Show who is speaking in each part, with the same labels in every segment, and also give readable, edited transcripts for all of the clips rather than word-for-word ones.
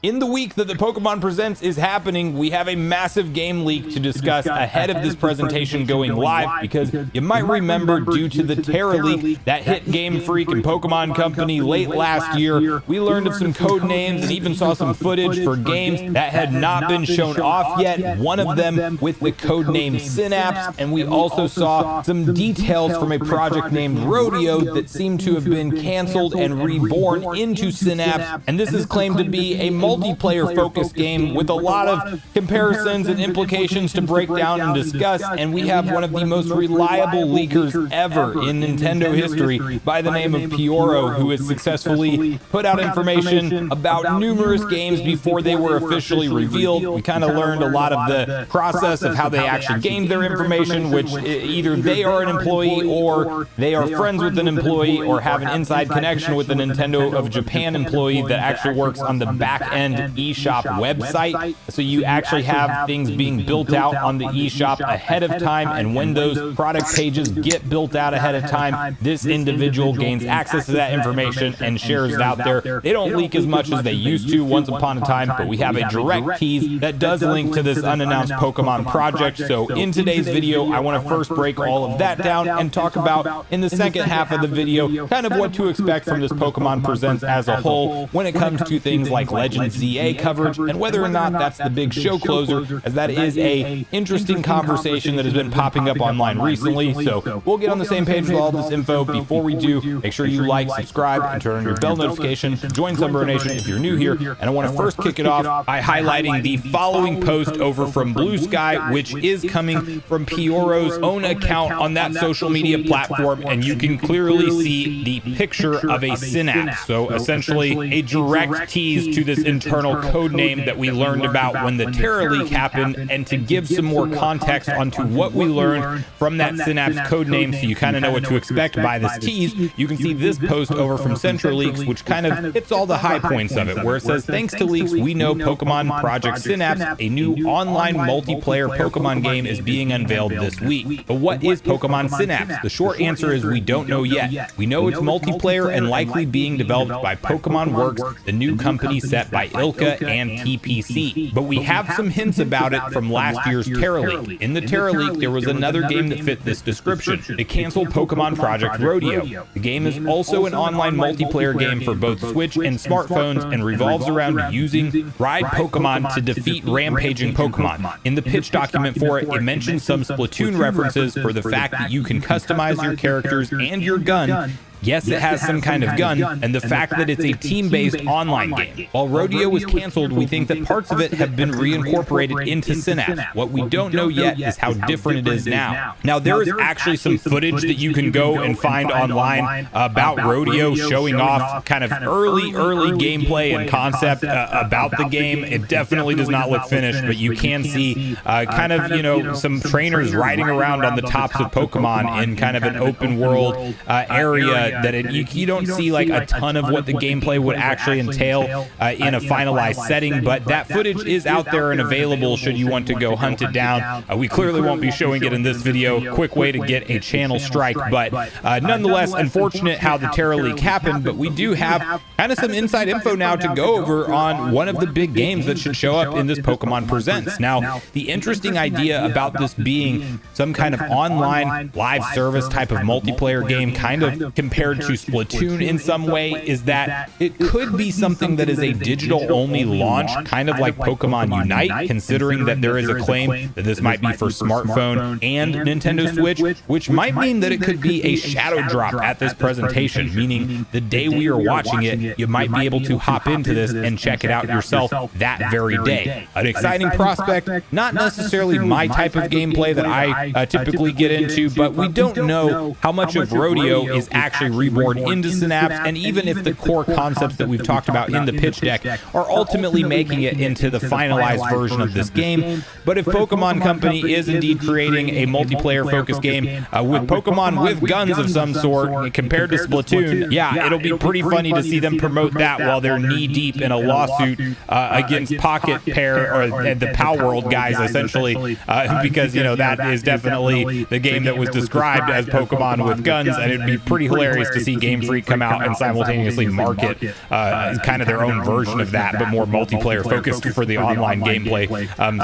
Speaker 1: In the week that the Pokemon Presents is happening, we have a massive game leak to discuss ahead of this presentation going live, because you might remember, due to the Terra leak that hit Game Freak and Pokemon Company late last year, we learned of some code names and even saw some footage for games that had not been shown off yet, one of them with the code name Synapse, and we also saw some details from a project named Rodeo that seemed to have been canceled and reborn into Synapse, and this is claimed to be a multiplayer focused game with a lot of comparisons and implications to break down and discuss, and we have one of the most reliable leakers ever in Nintendo history by the name of Pyoro, who has successfully put out information about numerous games before they were officially revealed. We kind of learned a lot of the process of how they actually gained their information, which either they are an employee or they are friends with an employee or have an inside connection with the Nintendo of Japan employee that actually works on the back end eShop website. So you actually have things being built out on the eShop ahead of time, and when those product pages get built out ahead of time, this individual gains access to that information and shares it out there. They don't leak as much as they used to once upon a time, but we have a direct tease that does link to this unannounced Pokemon project. So in today's video, I want to first break all of that down and talk about, in the second half of the video, kind of what to expect from this Pokemon Presents as a whole when it comes to things like Legends ZA coverage, and whether or not that's the big show closer, as that is a interesting conversation that has been popping up online recently. So we'll get on the same page with all this info. Before we do, make sure you like, subscribe, and turn on your bell notification. Join Sunbro Nation if you're new here. And I want to first kick it off by highlighting the following post over from Blue Sky, which is coming from Pyoro's own account on that social media platform, and you can clearly see the picture of a Synapse. So essentially a direct tease to this internal code name that we learned about when the Terra leak happened. And to give some more context onto what we learned from that Synapse code name, so you kind of know what to expect by this tease, you can see this post over from Central Leaks, which kind of hits all the high points of it, where it says, thanks to leaks, we know Pokemon Project Synapse, a new online multiplayer Pokemon game, is being unveiled this week. But what is Pokemon Synapse? The short answer is we don't know yet. We know it's multiplayer and likely being developed by Pokemon Works, the new company set by ILCA and TPC. But we have some hints about it from last year's Terra leak. In the Terra leak, there was another game that fit this description, the canceled Pokemon Project Rodeo. The game is also an online multiplayer game for both Switch and smartphones, and revolves around using Ride Pokemon to defeat rampaging Pokemon. In the pitch document for it, it mentions some Splatoon references for the fact that you can customize your characters and your gun. Yes, it has some kind of gun, and the fact that it's a team-based online game. While Rodeo was canceled, we think that parts of it have been reincorporated into Synapse. What we don't know yet is how different it is now. Now, there is actually some footage that you can go and find online about Rodeo, showing off kind of early gameplay and concept about the game. It definitely does not look finished, but you can see kind of, you know, some trainers riding around on the tops of Pokemon in kind of an open world area that you don't see like a ton of what the gameplay would actually entail in a finalized setting, but that footage is out there and available should you want to go hunt it down. We clearly won't be showing it in this video. Quick way to get a channel strike, but nonetheless, unfortunate how the Terra leak happened, but we do have kind of some inside info now to go over on one of the big games that should show up in this Pokemon Presents. Now, the interesting idea about this being some kind of online live service type of multiplayer game, kind of compared to Splatoon in some way, is that it could be something that is a digital only launch, kind of like Pokemon Unite, considering that there is a claim that this might be for smartphone and Nintendo Switch, which might mean that it could be a shadow drop at this presentation, meaning the day we are watching it, you might be able to hop into this and check it out yourself that very day. An exciting prospect, not necessarily my type of gameplay that I typically get into, but we don't know how much of Rodeo is actually reborn into Synapse, and even if the core concepts that we've talked about in the pitch deck are ultimately making it into the finalized version of this game. But if Pokemon Company is indeed creating a multiplayer focused game with Pokemon with guns of some sort compared to Splatoon, yeah, it'll be pretty funny to see them promote that while they're knee deep in a lawsuit against Pocket Pair or the Pal World guys, essentially, because, you know, that is definitely the game that was described as Pokemon with guns, and it'd be pretty hilarious hilarious to see Game Freak come out and simultaneously market kind of their own version of that, but more multiplayer focused for the online gameplay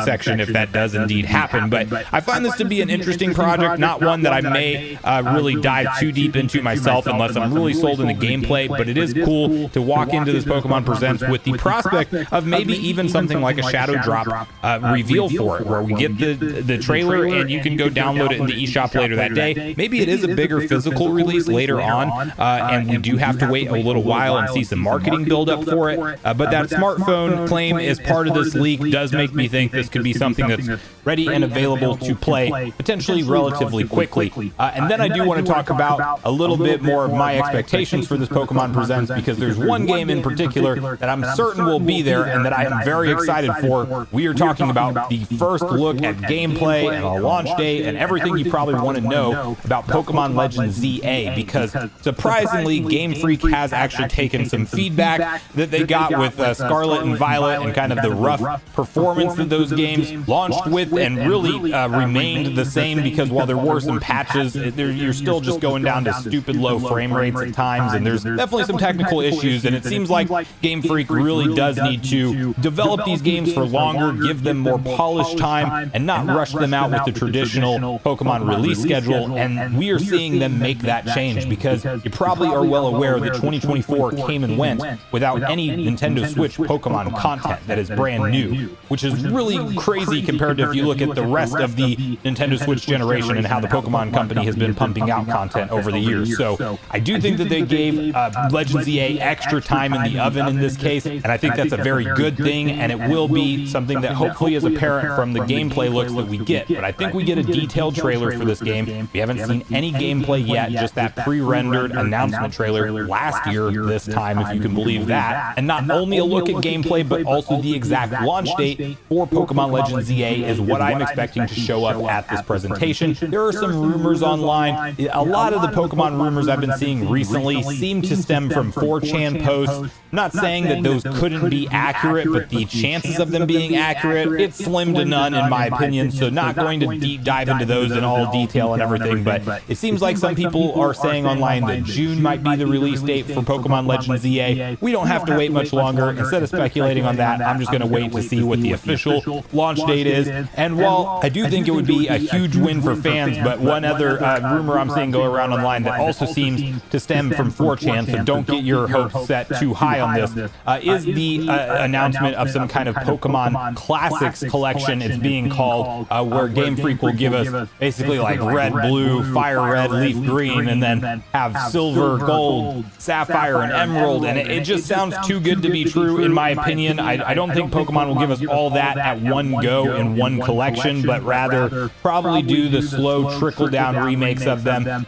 Speaker 1: section, if that does indeed happen. But I find this to be an interesting project, not one that I may really dive too deep into myself unless I'm really sold in the gameplay, but it is cool to walk into this Pokemon Presents with the prospect of maybe even something like a Shadow Drop reveal for it, where we get the trailer and you can go download it in the eShop later that day. Maybe it is a bigger physical release later on, and we do have to wait a little while and see some marketing build up for it. But that smartphone claim as part of this leak does make me think this could be something that's ready and available to play potentially relatively quickly. And then I do want to talk about a little bit more of my expectations for this Pokemon Presents, because there's one game in particular that I'm certain will be there and that I am very excited for. We are talking about the first look at gameplay and a launch date and everything you probably want to know about Pokemon Legends ZA, because surprisingly Game Freak has actually taken some feedback that they got with Scarlet and Violet and kind of the rough performance that those games launched with, and really remained the same, because while there were some patches, you're still just going down to stupid low frame rates at times, and there's definitely some technical issues, and it seems like Game Freak really does need to develop these games for longer, give them more polished time, and not rush them out with the traditional Pokemon release schedule. And we are seeing them make that change, because you probably are well aware that 2024 came and went without any Nintendo Switch Pokemon content that is brand new, which is really crazy compared to if you look at the rest of the Nintendo Switch generation and how the Pokemon Company has been pumping out content over the years. So I do think that they gave Legends EA extra time in the oven in this case, and I think that's a very good thing, and it will be something that hopefully is apparent from the gameplay looks that we get. But I think we get a detailed trailer for this game. We haven't seen any gameplay yet, just that pre-rendered announcement trailer last year this time, if you can believe that. And not only a look at gameplay, but also the exact launch date for Pokemon Legends ZA is what I'm expecting to show up at this presentation. There are some rumors online. A lot of the Pokemon rumors I've been seeing recently seem to stem from 4chan posts. I'm not saying that those couldn't be accurate, but the chances of them being accurate, it's slim to none in my opinion, so not going to deep dive into those in all detail and everything. But it seems like some people are saying online that June might be the release date for Pokemon Legends ZA. We don't have to wait much longer. Instead of speculating on that, I'm just going to wait to see what the official launch date is. And while I do think it would be a huge win for fans, but one other rumor I'm seeing go around online that also seems to stem from 4chan, so don't get your hopes set too high on this, is the announcement of some kind of Pokemon Classics collection, it's being called, where Game Freak will give us basically like red, blue, fire red, leaf green, and then have silver, gold, sapphire, and emerald, and it just sounds too good to be true in my opinion. I don't think Pokemon will give us all that at one go in one collection, but rather probably do the slow trickle down remakes of them.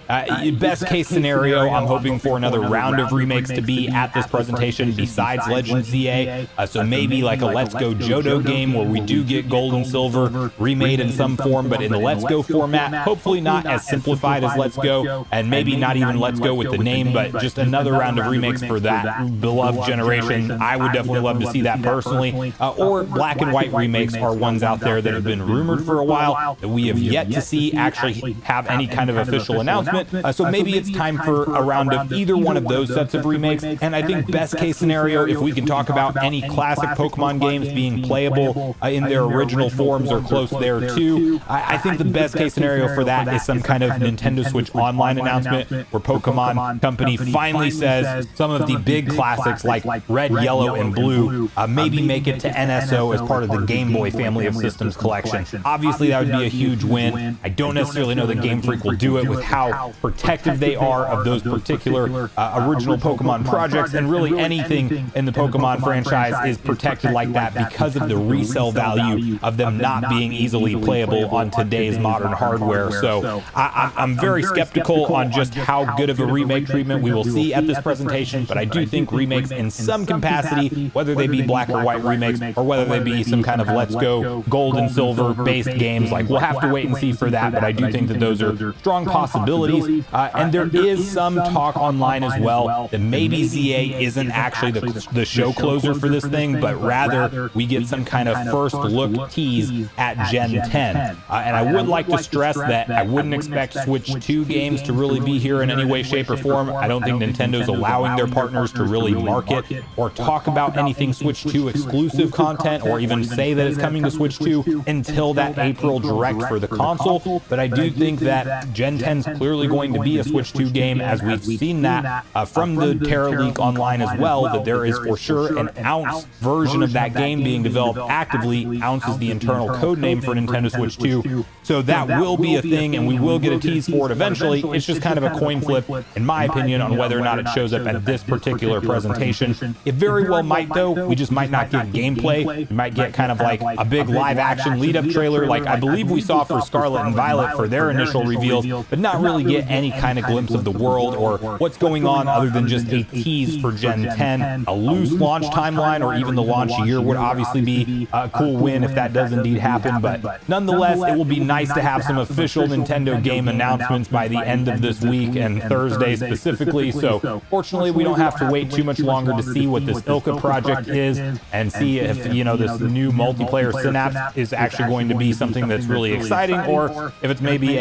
Speaker 1: Best case scenario, I'm hoping for another round of remakes to be at this presentation besides Legends ZA, so maybe like a Let's Go Johto game where we do get gold and silver remade in some form, but in the Let's Go format, hopefully not as simplified as Let's Go, and maybe not even Let's Go with the name, but just another round of remakes for that beloved generation. I would definitely love to see that personally. Or Black and White remakes are ones out there that have been rumored for a while that we have yet to see actually have any kind of official announcement. So maybe it's time for a round of either one of those sets of remakes. And I think best case scenario, if we can talk about any classic Pokemon games being playable in their original forms or close there too, I think the best case scenario for that is some kind of Nintendo Switch Online announcement where Pokemon Company finally says some of the big classics like Red, Yellow, and Blue maybe make it to NSO as part of the Game Boy family of systems collection. Obviously that would be a huge win. I don't necessarily know that Game Freak will do it with how protective they are of those particular original Pokemon projects, and really anything in the Pokemon franchise is protected like that because of the resale value of them not being easily playable on today's modern hardware. So I'm very skeptical on just how good of a remake treatment we will see at this presentation, but I do think remakes in some capacity, whether they be black or white remakes or whether they be some kind of Let's Go Gold and Silver based games, like we'll have to wait and see for that, but I do think that those are strong possibilities. And there is some talk online as well that maybe ZA isn't actually the show closer for this thing, but rather we get some kind of first look tease at Gen 10. And I would like to stress that I wouldn't expect Switch 2 games to really be here in any way, way, shape, or form. I don't think Nintendo's allowing their partners to really market or talk about anything Switch 2 exclusive content, or even say that it's coming to Switch 2 until that April Direct for the console. But I do think that Gen 10's clearly going to be a Switch 2 game, as we've seen that from the Terra leak online as well, that there is for sure an ounce version of that game being developed actively. Ounce is the internal code name for Nintendo Switch 2. So that will be a thing, and we will get a tease for it eventually. It's just kind of a coin flip, in my opinion, on whether or not it shows up at this particular presentation. It very well might, though. We just might not get gameplay. We might get kind of like a big live-action lead-up trailer, like I believe we saw for Scarlet and Violet for their initial reveals, but not really get any kind of glimpse of the world or what's going on other than just a tease for Gen 10. A loose launch timeline or even the launch year would obviously be a cool win if that does indeed happen, but nonetheless, it will be nice to have some official Nintendo game announcements by the end of this week, and Thursday specifically. So fortunately, we don't have to wait too much longer to see what this ILCA project is and see if, you know, this new multiplayer Synapse is actually going to be something that's really exciting, or if it's maybe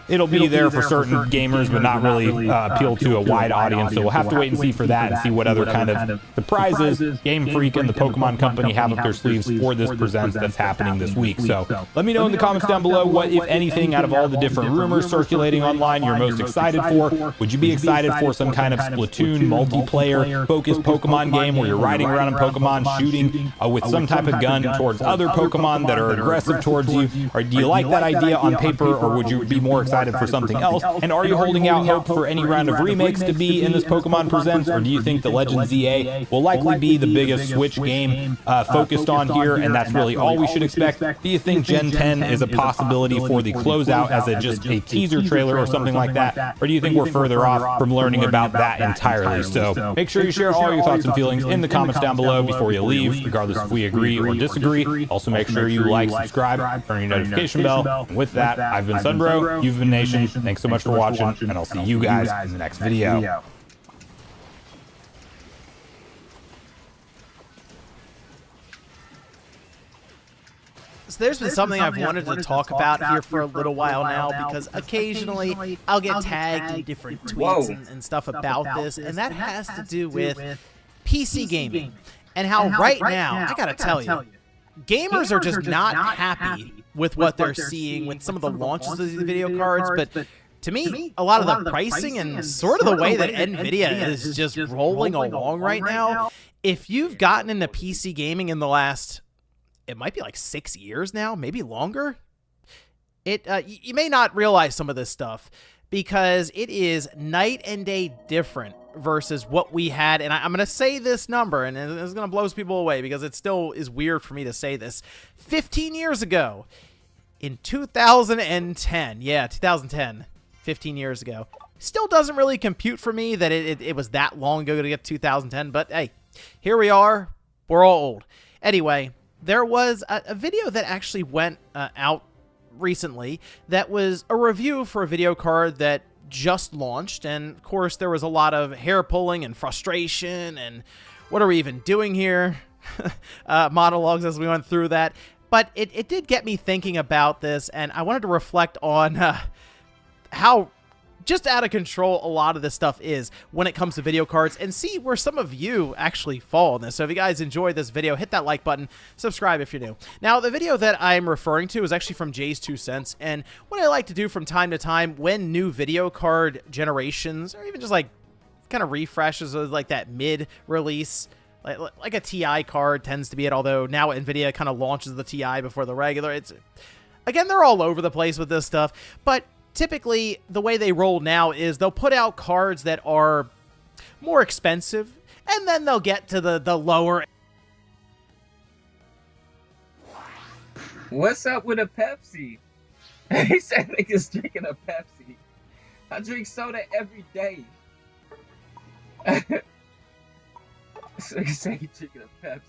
Speaker 1: it'll be there for certain gamers but not really appeal to a wide audience. So we'll have to wait and see for that, and see what other kind of surprises Game Freak and the Pokemon Company have up their sleeves for this presents that's happening this week. So let me know in the comments down below what, if anything, out of all the different rumors circulating online, you're most excited for. Would you be excited for some kind of Splatoon multiplayer focused Pokemon game where you're riding around in Pokemon, shooting with some type of gun towards other Pokemon that are aggressive towards you? Or do you like that idea on paper, or would you be more excited for something else? And are you holding out hope for any round of remakes to be in this Pokemon Presents, or do you think the Legends ZA will likely be the biggest Switch game focused on here, and that's really all we should expect? Do you think Gen 10 is a possibility for the closeout as just a teaser trailer or something like that, or do you think we're further off from learning about that entirely? So make sure you share all your thoughts and feelings in the comments down below before you leave, regardless if we agree or disagree. Also, make sure you like, subscribe, turn your notification bell. And with that, I've been Sunbro, you've been Nation. Thanks so much for watching, and I'll see you guys in the next video.
Speaker 2: So there's been something I've wanted to talk about here for a little while now, because occasionally I'll get tagged in different tweets and stuff about this, and that has to do with PC gaming, and how right now, I gotta tell you, gamers are just not happy with what they're seeing with some of the launches of these video cards. But to me, a lot of the pricing and sort of the way that NVIDIA is just rolling along right now, if you've gotten into PC gaming in the last, it might be like 6 years now, maybe longer, you may not realize some of this stuff, because it is night and day different versus what we had. And I'm going to say this number, and it's going to blow people away because it still is weird for me to say this. 15 years ago, in 2010, yeah, 2010, 15 years ago, still doesn't really compute for me that it was that long ago to get to 2010, but hey, here we are, we're all old. Anyway, there was a video that actually went out recently that was a review for a video card that just launched, and of course there was a lot of hair pulling and frustration and what are we even doing here monologues as we went through that. But it did get me thinking about this, and I wanted to reflect on how just out of control a lot of this stuff is when it comes to video cards, and see where some of you actually fall on this. So if you guys enjoyed this video, hit that like button, subscribe if you're new. Now, the video that I'm referring to is actually from Jay's 2 cents, and what I like to do from time to time when new video card generations, or even just like kind of refreshes of like that mid-release, like a TI card tends to be it, although now NVIDIA kind of launches the TI before the regular. It's, again, they're all over the place with this stuff, but typically, the way they roll now is they'll put out cards that are more expensive, and then they'll get to the lower.
Speaker 3: What's up with a Pepsi? He said niggas drinking a Pepsi. I drink soda every day. So he said he drinking a Pepsi.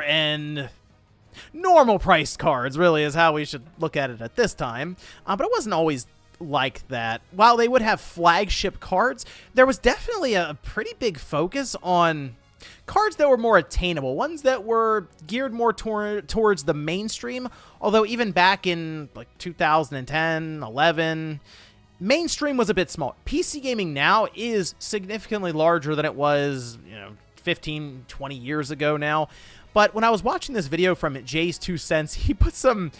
Speaker 2: And normal priced cards really is how we should look at it at this time, but it wasn't always like that. While they would have flagship cards, there was definitely a pretty big focus on cards that were more attainable, ones that were geared more towards the mainstream. Although even back in like 2010, 11, mainstream was a bit small. PC gaming now is significantly larger than it was, 15, 20 years ago now. But when I was watching this video from Jay's 2 Cents, he put some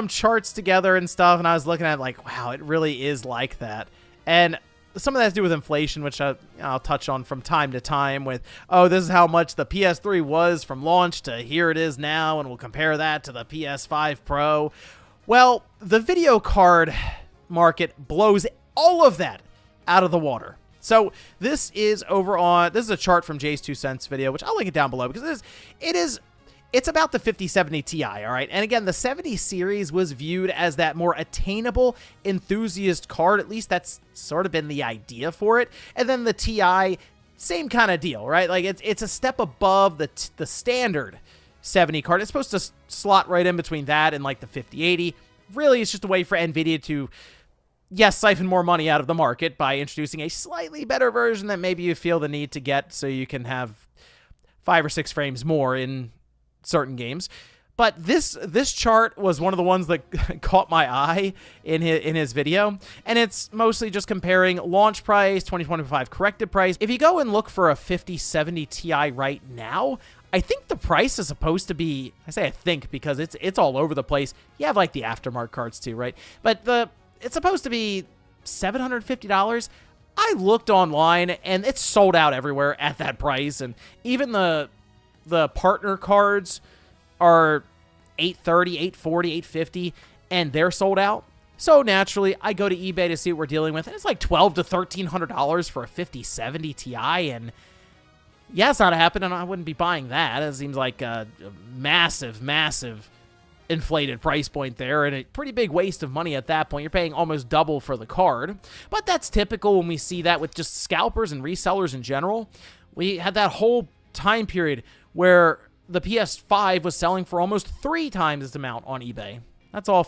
Speaker 2: charts together and stuff, and I was looking at it like, wow, it really is like that. And some of that has to do with inflation, which I'll touch on from time to time with, oh, this is how much the PS3 was from launch to here it is now, and we'll compare that to the PS5 Pro. Well, the video card market blows all of that out of the water. So this is this is a chart from Jay's 2 Cents video, which I'll link it down below because it's about the 5070 Ti, all right? And again, the 70 series was viewed as that more attainable enthusiast card. At least that's sort of been the idea for it. And then the Ti, same kind of deal, right? Like it's a step above the standard 70 card. It's supposed to slot right in between that and like the 5080. Really, it's just a way for NVIDIA to, yes, siphon more money out of the market by introducing a slightly better version that maybe you feel the need to get so you can have 5 or 6 frames more in certain games. But this chart was one of the ones that caught my eye in his video, and it's mostly just comparing launch price, 2025 corrected price. If you go and look for a 5070 Ti right now, I think the price is supposed to be, I say I think because it's all over the place. You have like the aftermarket cards too, right? But it's supposed to be $750. I looked online and it's sold out everywhere at that price, and even the partner cards are $830, $840, $850, and they're sold out. So naturally, I go to eBay to see what we're dealing with, and it's like $1,200 to $1,300 for a 5070 Ti, and yeah, it's not happening. I wouldn't be buying that. It seems like a massive, massive inflated price point there, and a pretty big waste of money at that point. You're paying almost double for the card, but that's typical when we see that with just scalpers and resellers in general. We had that whole time period where the PS5 was selling for almost 3 times its amount on eBay. That's all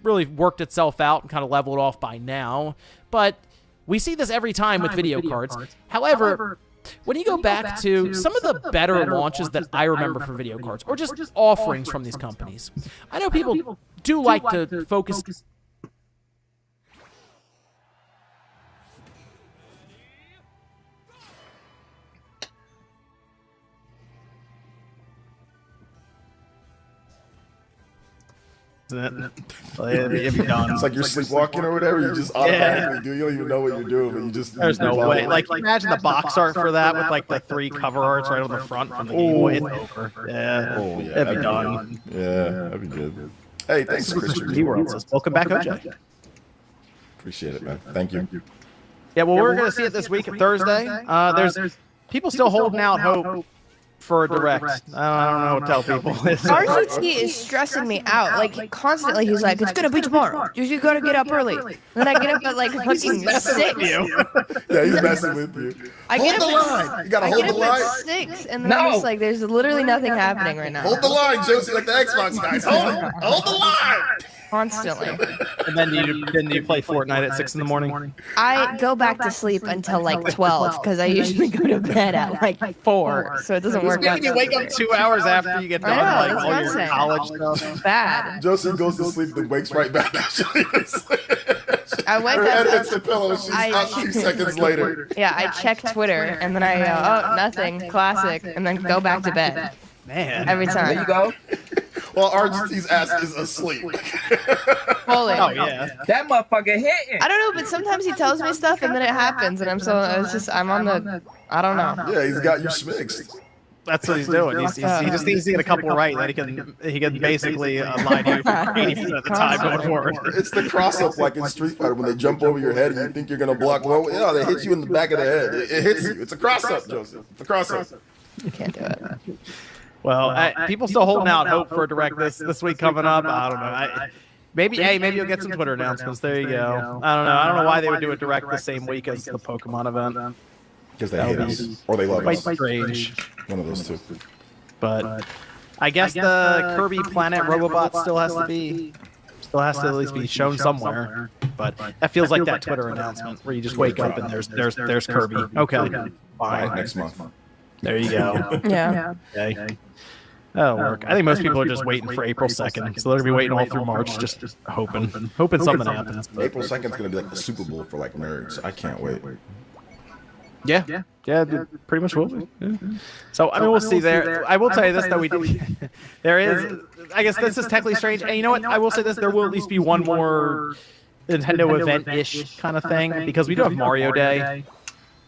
Speaker 2: really worked itself out and kind of leveled off by now, but we see this every time with video cards. However, when you go back to some of the better launches that I remember for video cards, or just offerings from these companies, I know people do like to focus.
Speaker 4: It's like you're sleepwalking or whatever. You just automatically do. You don't even know what you're doing, but you just.
Speaker 2: There's no way. Like, imagine the box art for that with like the 3 cover arts right on the front from the Game Boy. It's over. Yeah.
Speaker 4: Oh yeah.
Speaker 2: That'd be done.
Speaker 4: Yeah, that'd be good. Hey, thanks for
Speaker 2: Welcome back, OJ.
Speaker 4: Appreciate it, man. Thank you.
Speaker 2: Yeah, well, we're gonna see it this week, Thursday. There's people still holding out hope for a direct. I don't know what to tell people.
Speaker 5: RGT is stressing me out. Like, constantly he's like, it's gonna be tomorrow. You gotta get up early. And then I get up at like fucking 6.
Speaker 4: Yeah, he's messing with you.
Speaker 5: I get
Speaker 4: Hold the line. You gotta hold the line.
Speaker 5: At 6, and then I'm just like, there's literally nothing happening right now.
Speaker 4: Hold the line, Josie, like the Xbox guys. Hold it. Hold the line.
Speaker 5: Constantly.
Speaker 2: And then you play Fortnite at 6 in the morning?
Speaker 5: I go back to sleep until like 12 because I usually go to bed at like 4, so it doesn't work out.
Speaker 2: You wake up 2 hours after you get done
Speaker 5: I know,
Speaker 2: like all your college stuff.
Speaker 5: Bad.
Speaker 4: Josie goes to sleep and wakes right back up.
Speaker 5: I wake
Speaker 4: Her head
Speaker 5: up.
Speaker 4: hits the pillow and she's out 2 seconds later.
Speaker 5: Yeah, I check Twitter and then I go, oh, nothing, classic, and then go back to bed.
Speaker 2: Man.
Speaker 5: Every time.
Speaker 3: There you go.
Speaker 4: Well, RGT's ass is asleep.
Speaker 5: Fully.
Speaker 2: Oh yeah.
Speaker 3: That motherfucker hitting.
Speaker 5: I don't know, but sometimes he tells me stuff and then it happens, and I'm on the, I don't know.
Speaker 4: Yeah, he's got you schmixed.
Speaker 2: That's what he's doing. He just needs to get a couple right that he can basically line you for 80% of the time going forward.
Speaker 4: It's the cross up like in Street Fighter when they jump over your head and you think you're gonna block. Well, yeah, they hit you in the back of the head. It hits you. It's a cross up, Joseph. It's a cross up.
Speaker 5: You can't do it.
Speaker 2: Well, people still holding out hope for a direct this week coming up. I don't know. Maybe you'll get some Twitter announcements. There you go. I don't know why they would do a direct the same week as the Pokemon event.
Speaker 4: Because they hate us or they love
Speaker 2: Quite
Speaker 4: us.
Speaker 2: strange.
Speaker 4: One of those two.
Speaker 2: But I guess the Kirby Planet Robobot still has to at least be shown somewhere. But that feels like that Twitter announcement where you just wake up and there's Kirby. Okay,
Speaker 4: Fine.
Speaker 2: fine.
Speaker 4: Next month.
Speaker 2: There you go.
Speaker 5: Yeah.
Speaker 2: Okay. That'll work. I think most people are just waiting for April 2nd, so they're gonna be waiting all through March, just hoping something happens.
Speaker 4: April 2nd is gonna be like the Super Bowl for like nerds. I can't wait.
Speaker 2: Yeah, it pretty much will be. Yeah. So I mean, we'll see there. I will tell you this though, we did. There is, I guess this is technically strange, and you know what? I will say this: there will at least be one more Nintendo event-ish kind of thing, because we do have Mario Day,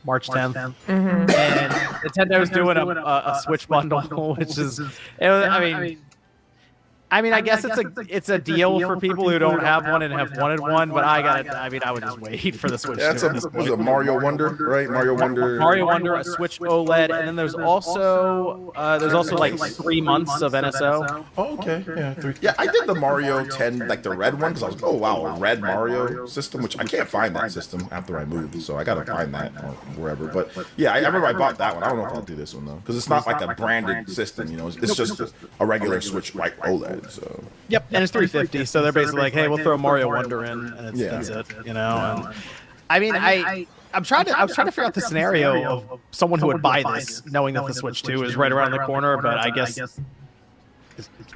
Speaker 2: March 10th,
Speaker 5: Mm-hmm.
Speaker 2: and Nintendo's doing a Switch bundle, which is, I mean, I guess it's a deal for people who don't have one and have wanted one, but I would just wait for the Switch.
Speaker 4: Yeah, was it Mario Wonder, right? Mario Wonder,
Speaker 2: a Switch OLED, and then there's also like 3 months of NSO.
Speaker 4: Oh, okay. Yeah, yeah. I did the Mario 10, like the red one, because I was like, oh wow, a red Mario system, which I can't find that system after I moved, so I gotta find that or wherever. But yeah, I remember I bought that one. I don't know if I'll do this one though, because it's not like a branded system, you know. It's just a regular Switch like OLED. So.
Speaker 2: Yep, and it's $350, so they're basically like, hey, we'll throw Mario Wonder in, and that's it, you know. And, I mean, I was trying to figure out the scenario of someone who would buy this, knowing that the Switch 2 is right around the corner, but I guess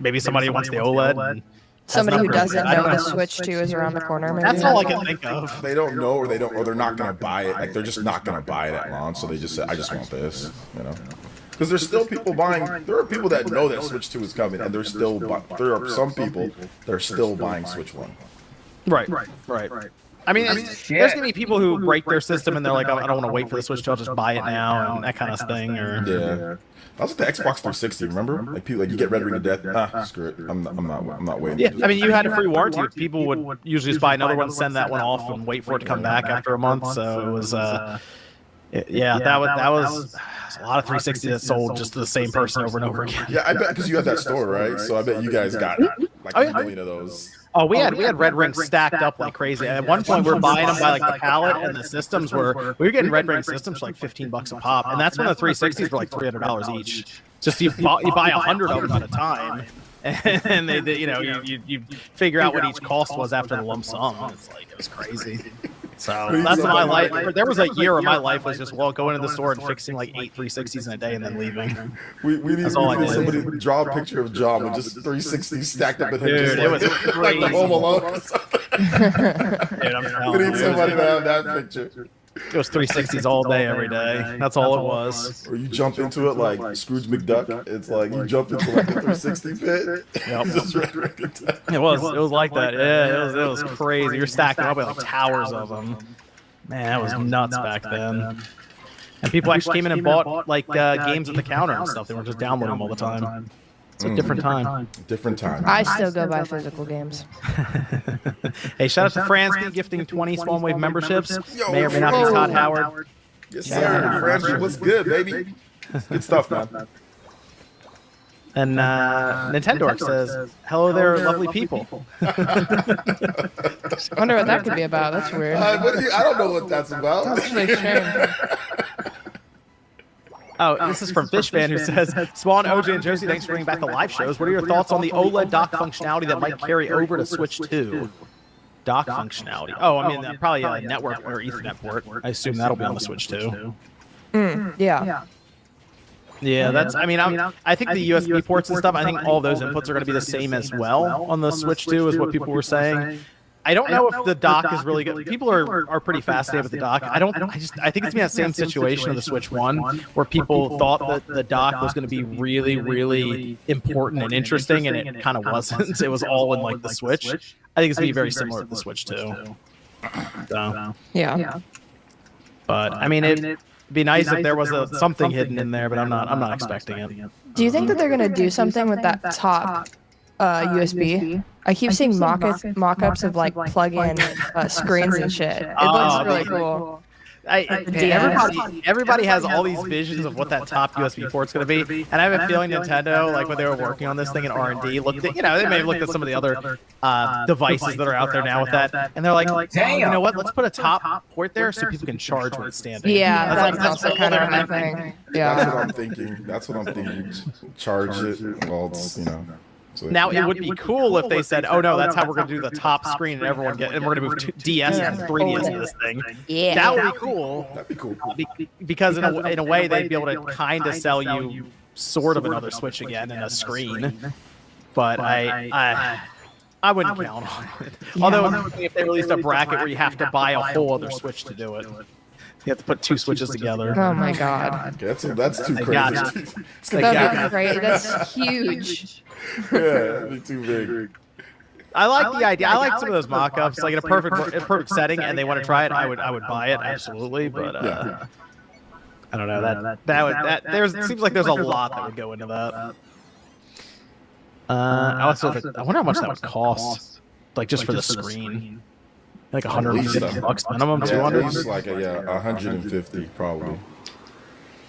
Speaker 2: maybe somebody wants the OLED. And
Speaker 5: Somebody who doesn't know the Switch 2 is around the corner. Maybe.
Speaker 2: That's all I can think of.
Speaker 4: They don't know, or they're not gonna buy it. Like they're just not gonna buy it at launch, so they just say, I just want this, you know. Because there's still people buying. There are people that know that Switch 2 is coming, and there are some people that are still buying Switch 1.
Speaker 2: Right. I mean, there's gonna be people who break their system and they're like, I don't want to wait for the Switch 2, I'll just buy it now, and that kind of thing. Or
Speaker 4: yeah, I was at the Xbox 360. Remember, like people, like you get Red Ring of Death. Screw it. I'm not waiting.
Speaker 2: Yeah, I mean, you had a free warranty. People would usually just buy another one, send that one off, and wait for it to come back after a month. So it was. Yeah, that was a lot of 360 that sold just to the same person over and over again.
Speaker 4: Yeah, I bet because you had that store, right? So I bet you guys got like a million of those.
Speaker 2: Oh, we had Red Rings stacked up like crazy. At one point, we were buying them by like the pallet, and the systems we were getting Red Ring systems for like $15 a pop, and that's when the 360s were like $300 each. Just you buy 100 of them at a time, and they you figure out what each cost was after the lump sum. It was crazy. So that's my life. There was a year of my life was just going into the store and fixing like 8 360s in a day and then leaving.
Speaker 4: We need somebody to draw a picture of John with just 360s stacked up in him.
Speaker 2: Dude, it was
Speaker 4: like the Home Alone or something.
Speaker 2: Dude,
Speaker 4: we need somebody to have that picture.
Speaker 2: It was 360s all day, every day. That's all it was.
Speaker 4: Or you jump into it like Scrooge McDuck. It's like you jump into like a 360 pit.
Speaker 2: Yep. It was like that. Yeah, it was crazy. You're stacking up with like towers of them. Man, that was nuts back then. And people actually came in and bought like games at the counter and stuff. They weren't just downloading them all the time. It's a different time.
Speaker 4: Different time.
Speaker 5: I still go buy physical games.
Speaker 2: Hey, shout out to Fransby gifting 20 Spawn Wave memberships.
Speaker 4: Yo,
Speaker 2: may or may not be Todd Howard.
Speaker 4: Yes, sir. Fransby, what's good, baby? Good stuff, man.
Speaker 2: And Nintendo says, hello there, lovely people.
Speaker 5: I wonder what that could be about. That's weird.
Speaker 4: I don't know what that's about.
Speaker 5: That's really strange.
Speaker 2: Oh, this is from Fishfan who says, Spawn, OJ, and Josie, thanks for bringing back the live shows. What are your thoughts on the OLED dock functionality that might carry over to Switch 2? Dock functionality. Oh, I mean, probably a network or Ethernet port. I assume that'll be on the Switch 2.
Speaker 5: Yeah.
Speaker 2: Yeah, that's. I mean, I think the USB ports and stuff. I think all those inputs are going to be the same as well on the Switch 2, is what people were saying. I don't know if the dock is really good. People are pretty fascinated with the dock. I think it's been that same situation of the Switch 1, where people thought that the dock was going to be really, really important and interesting, and it kind of wasn't. It was all in like the Switch. I think it's going to be very similar to the Switch 2. So
Speaker 5: Yeah.
Speaker 2: but I mean, it'd be nice if there was something hidden in there, but I'm not expecting it.
Speaker 5: Do you think that they're gonna do something with that top USB? I keep seeing mock-ups of like plug-in screens and shit. It looks really cool.
Speaker 2: Everybody has all these visions of what that top USB port's going to be, and I have a feeling Nintendo, like when they were working on this thing in R&D, looked at, they may have looked at some of the other devices that are out there now with that, and they're like, damn, you know what? Let's put a top port there so people can charge when it's standing.
Speaker 5: Yeah, that's also kind of my thing. Yeah,
Speaker 4: That's what I'm thinking. Charge it while it's So,
Speaker 2: Now it would be cool if they said, "Oh no, that's how we're going to do the top screen, and everyone and we're going to move DS and 3DS to this thing."
Speaker 5: Yeah.
Speaker 2: That would be cool.
Speaker 4: that'd be cool.
Speaker 2: Because in a way they'd be able to kind of sell you sort of another Switch again and a screen, but I wouldn't count on it. Although if they released a bracket where you have to buy a whole other Switch to do it, you have to put 2 Switches together.
Speaker 5: Oh my god.
Speaker 4: Okay, that's too
Speaker 2: got
Speaker 4: crazy.
Speaker 2: it.
Speaker 4: It's gonna
Speaker 5: That'd
Speaker 2: Yeah.
Speaker 5: be great. That's huge.
Speaker 4: yeah, that'd be too big.
Speaker 2: I like the idea. I like some of those mock-ups. Like in a perfect setting, and they want to try it, I would buy it absolutely. But
Speaker 4: Yeah.
Speaker 2: I don't know it seems like there's a lot that would go into that. I wonder how much that would cost, like just for the screen. Like $150 minimum,
Speaker 4: Yeah,
Speaker 2: 200.
Speaker 4: at least like 150 probably.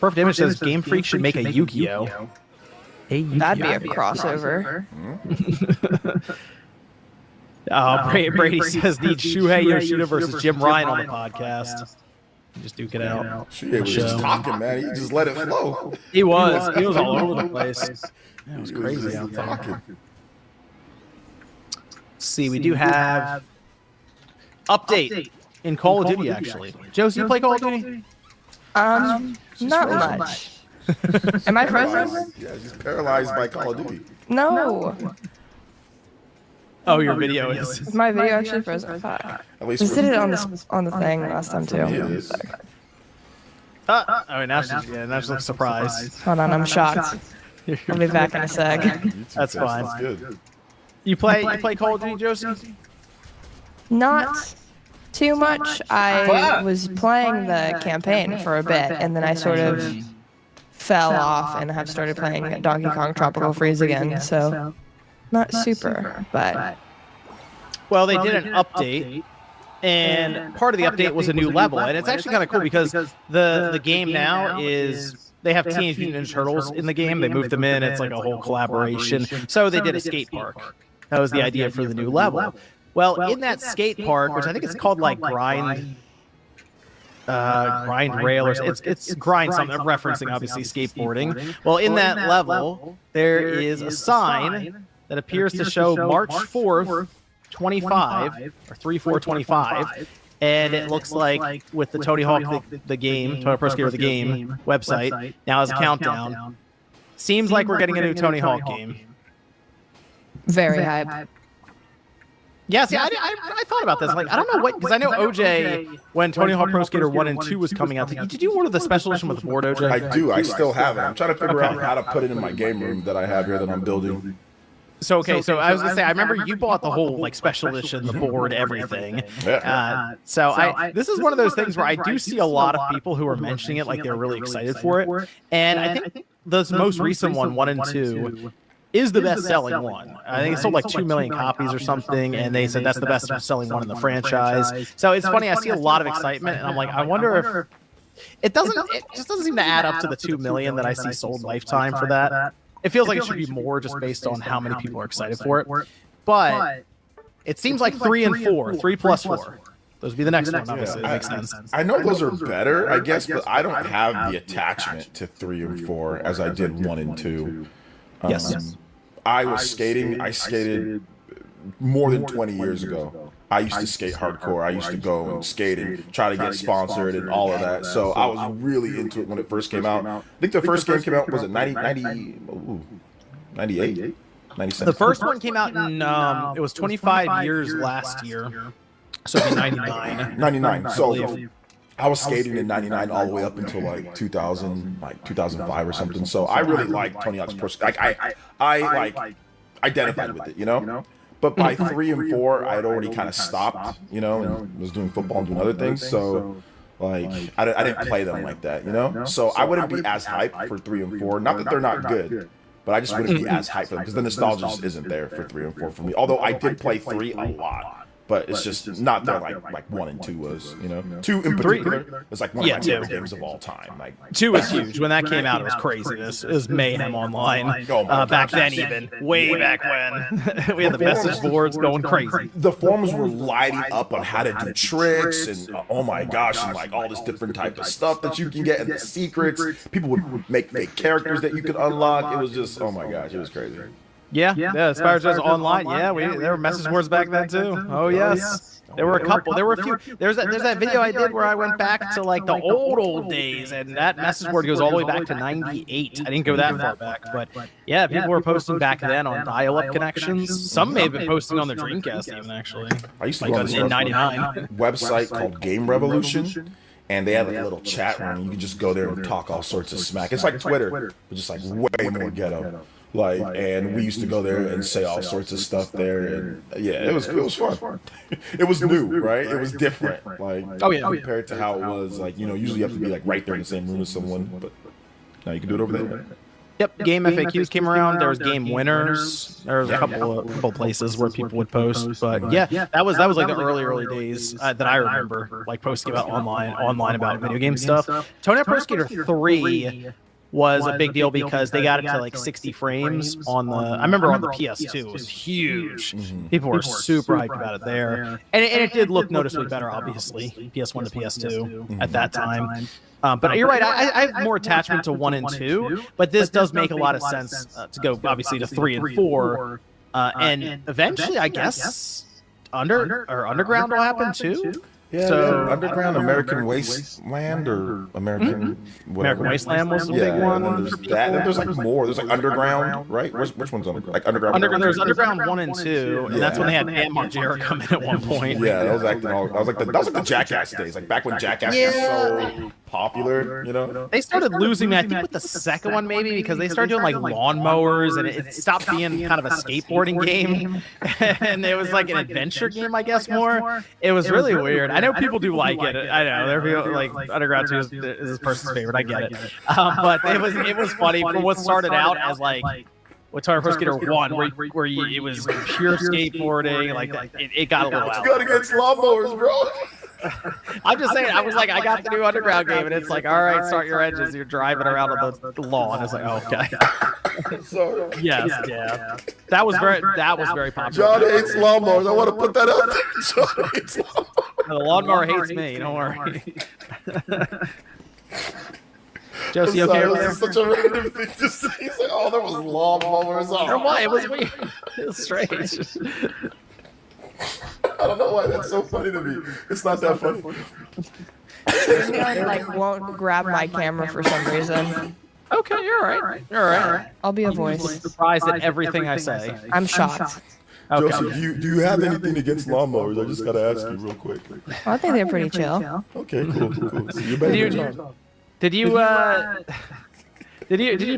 Speaker 2: Perfect Image says Game Freak should make a Yu-Gi-Oh.
Speaker 5: That'd be a crossover.
Speaker 2: Brady says need Shuhei Yoshida versus Jim Ryan on the podcast. Just duke it out.
Speaker 4: Shuhei was just talking, man. He just let it flow.
Speaker 2: He was all over the place. It was crazy out there.
Speaker 4: Talking.
Speaker 2: Let's see, we do have update in Call of Duty actually. Josie, you play Call of Duty?
Speaker 5: Not much. Am I frozen?
Speaker 4: Yeah, she's paralyzed by Call of Duty.
Speaker 5: No.
Speaker 2: Oh, your video is.
Speaker 5: Is my video actually frozen? Fuck.
Speaker 4: At least
Speaker 5: Just did it on the thing last time too.
Speaker 4: Yeah, it is.
Speaker 2: Oh, now she looks surprised.
Speaker 5: Hold on, I'm shocked. I'll be back in a sec.
Speaker 2: That's fine.
Speaker 4: That's good.
Speaker 2: You play Call of Duty, Josie?
Speaker 5: Not too much. I was playing the campaign for a bit, and then I sort of fell off and have started playing Donkey Kong Tropical Freeze again. So not super, but
Speaker 2: Well, they did an update, and part of the update was a new level, and it's actually kind of cool because the game now is they have Teenage Mutant Ninja Turtles in the game. They moved them in. It's like a whole collaboration. So they did a skate park. That was the idea for the new level. Well, in that skate park, which I think it's called like Grind Rail, or it's Grind something, I'm referencing obviously skateboarding. Well, in that level, there is a sign that appears to show March 4th, 25, or 3/4/25, and it looks like with the Tony Hawk the game, Tony Pro Skater the game website now has a countdown. Seems like we're getting a new Tony Hawk game.
Speaker 5: very hype.
Speaker 2: Yeah, see, I thought about this. Like, I don't know what, because I know OJ, when Tony Hawk Pro Skater 1 and 2 was coming out, did you order the special edition with the board, OJ?
Speaker 4: I do. I still have it. I'm trying to figure out how to put it in my game room that I have here that I'm building.
Speaker 2: So I was gonna say, I remember you bought the whole like special edition, the board, everything.
Speaker 4: Yeah.
Speaker 2: This is one of those things where I do see a lot of people who are mentioning it, like they're really excited for it. And I think the most recent one and 2, is the best-selling one. I think it sold like 2 million copies or something, and they said that's the best-selling one in the franchise. So it's funny, I see a lot of excitement, and I'm like, I wonder if it just doesn't seem to add up to the 2 million that I see sold lifetime for that. It feels like it should be more just based on how many people are excited for it. But it seems like 3 and 4, 3 plus 4. Those would be the next one, obviously. It makes sense.
Speaker 4: I know those are better, I guess, but I don't have the attachment to 3 and 4 as I did 1 and 2.
Speaker 2: Yes.
Speaker 4: I was skating. I skated more than 20 years ago. I used to skate hardcore. I used to go and skate and try to get sponsored and all of that. So I was really into it when it first came out. I think the first game came out, was it 98? 97?
Speaker 2: The first one came out in, it was 25 years last year. So it'd be 99.
Speaker 4: 99. So I was skating in 99 all the way up until like 2000, like 2005 or something. So I really liked Tony Hawk's Pro Skater. Like I identified with it, you know? But by 3 and 4, I had already kind of stopped, you know, and was doing football and doing other things. So, like, I didn't play them like that, you know? So I wouldn't be as hyped for 3 and 4. Not that they're not good, but I just wouldn't be as hyped for them because the nostalgia just isn't there for 3 and 4 for me. Although I did play 3 a lot. But it's just not there like 1 and 2 was, you know? 2 in particular was like one of my favorite games of all time. Like
Speaker 2: 2 was huge. When that came out, it was crazy. It was mayhem online. Back then, even way back when we had the message boards going crazy.
Speaker 4: The forums were lighting up on how to do tricks and oh my gosh, and like all this different type of stuff that you can get and the secrets. People would make fake characters that you could unlock. It was just oh my gosh, it was crazy.
Speaker 2: Yeah. Spire Joe's online. Yeah, there were message boards back then too. Oh yes. There were a couple. There were a few. There's that video I did where I went back to like the old days, and that message board goes all the way back to '98. I didn't go that far back, but yeah, people were posting back then on dial-up connections. Some may have been posting on the Dreamcast even actually.
Speaker 4: I used to go on this
Speaker 2: in '99
Speaker 4: website called Game Revolution, and they had like a little chat room. You could just go there and talk all sorts of smack. It's like Twitter, but just like way more ghetto. Like, and we used to go there and say all sorts of stuff there, and yeah, it was fun. It was new, right? It was different, like compared to how it was. Like, you know, usually you have to be like right there in the same room as someone, but now you can do it over there.
Speaker 2: Yep, game FAQs came around. There was game winners. There was a couple places where people would post, but yeah, that was like the early days that I remember, like posting about online about video game stuff. Tony Hawk Pro Skater 3 was a big deal because they got it to like 60 frames on the. I remember on the PS2, it was huge. People were super hyped about it there, and it did look noticeably better, obviously, PS1 to PS2 at that time. But you're right. I have more attachment to 1 and 2, but this does make a lot of sense to go obviously to 3 and 4, and eventually, I guess, Underground will happen too.
Speaker 4: Yeah, so Underground, American Wasteland, or American
Speaker 2: Wasteland was the big one.
Speaker 4: And there's like more. There's like Underground, right? Which one's Underground? Like Underground.
Speaker 2: There's Underground 1 and 2, and that's when they had Bam Margera come in at one point.
Speaker 4: Yeah, that was acting all. That was like the Jackass days, like back when Jackass was so popular. You know,
Speaker 2: they started losing me, I think, with the second one maybe because they started doing like lawnmowers, and it stopped being kind of a skateboarding game, and it was like an adventure game, I guess more. It was really weird. I know people do like it. I know there are people like Underground 2 is this person's favorite. I get it, but it was funny for what started out as like what Tony Hawk Pro Skater 1, where it was pure skateboarding. Like that, it got a little out.
Speaker 4: You got against lawnmowers, bro.
Speaker 2: I'm just saying, I was like, I got the new Underground game, and it's like, all right, start your engines. You're driving around on the lawn. It's like, oh, okay.
Speaker 4: So,
Speaker 2: yes, yeah. That was very popular.
Speaker 4: John hates lawnmowers. I want to put that out there. John hates lawnmowers.
Speaker 2: The lawnmower hates me. Don't worry. Josie, okay?
Speaker 4: This is such a random thing to say. He's like, oh, there was lawnmowers.
Speaker 2: Why? It was weird. It was strange.
Speaker 4: I don't know why that's so funny to me. It's not that funny.
Speaker 5: Like won't grab my camera for some reason.
Speaker 2: Okay, you're all right. You're all right.
Speaker 5: I'll be a voice.
Speaker 2: Surprised at everything I say.
Speaker 5: I'm shocked.
Speaker 2: Okay.
Speaker 4: Joseph, do you have anything against lawnmowers? I just gotta ask you real quick.
Speaker 5: Well, I think they're pretty chill.
Speaker 4: Okay, cool. So you're better than John.
Speaker 2: Did you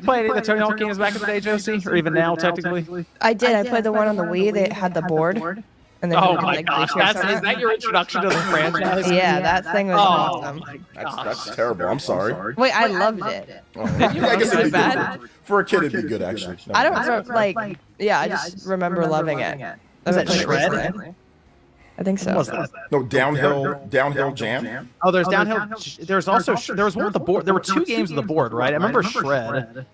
Speaker 2: play any of the Tony Hawk games back in the day, Josie, or even now, technically?
Speaker 5: I did. I played the one on the Wii that had the board. And then
Speaker 2: oh my gosh, is that your introduction to the franchise?
Speaker 5: Yeah, that thing was awesome.
Speaker 4: That's terrible. I'm sorry.
Speaker 5: Wait, I loved it.
Speaker 4: I guess it'd be
Speaker 5: bad?
Speaker 4: good. For a kid, it'd be good, actually.
Speaker 5: I don't like. Yeah, I just remember loving it.
Speaker 2: Was that Shred?
Speaker 5: I think so.
Speaker 2: What was that?
Speaker 4: No, Downhill Jam.
Speaker 2: Oh, there's Downhill. There's also there was one with the board. There were 2 games with the board, right? I remember Shred.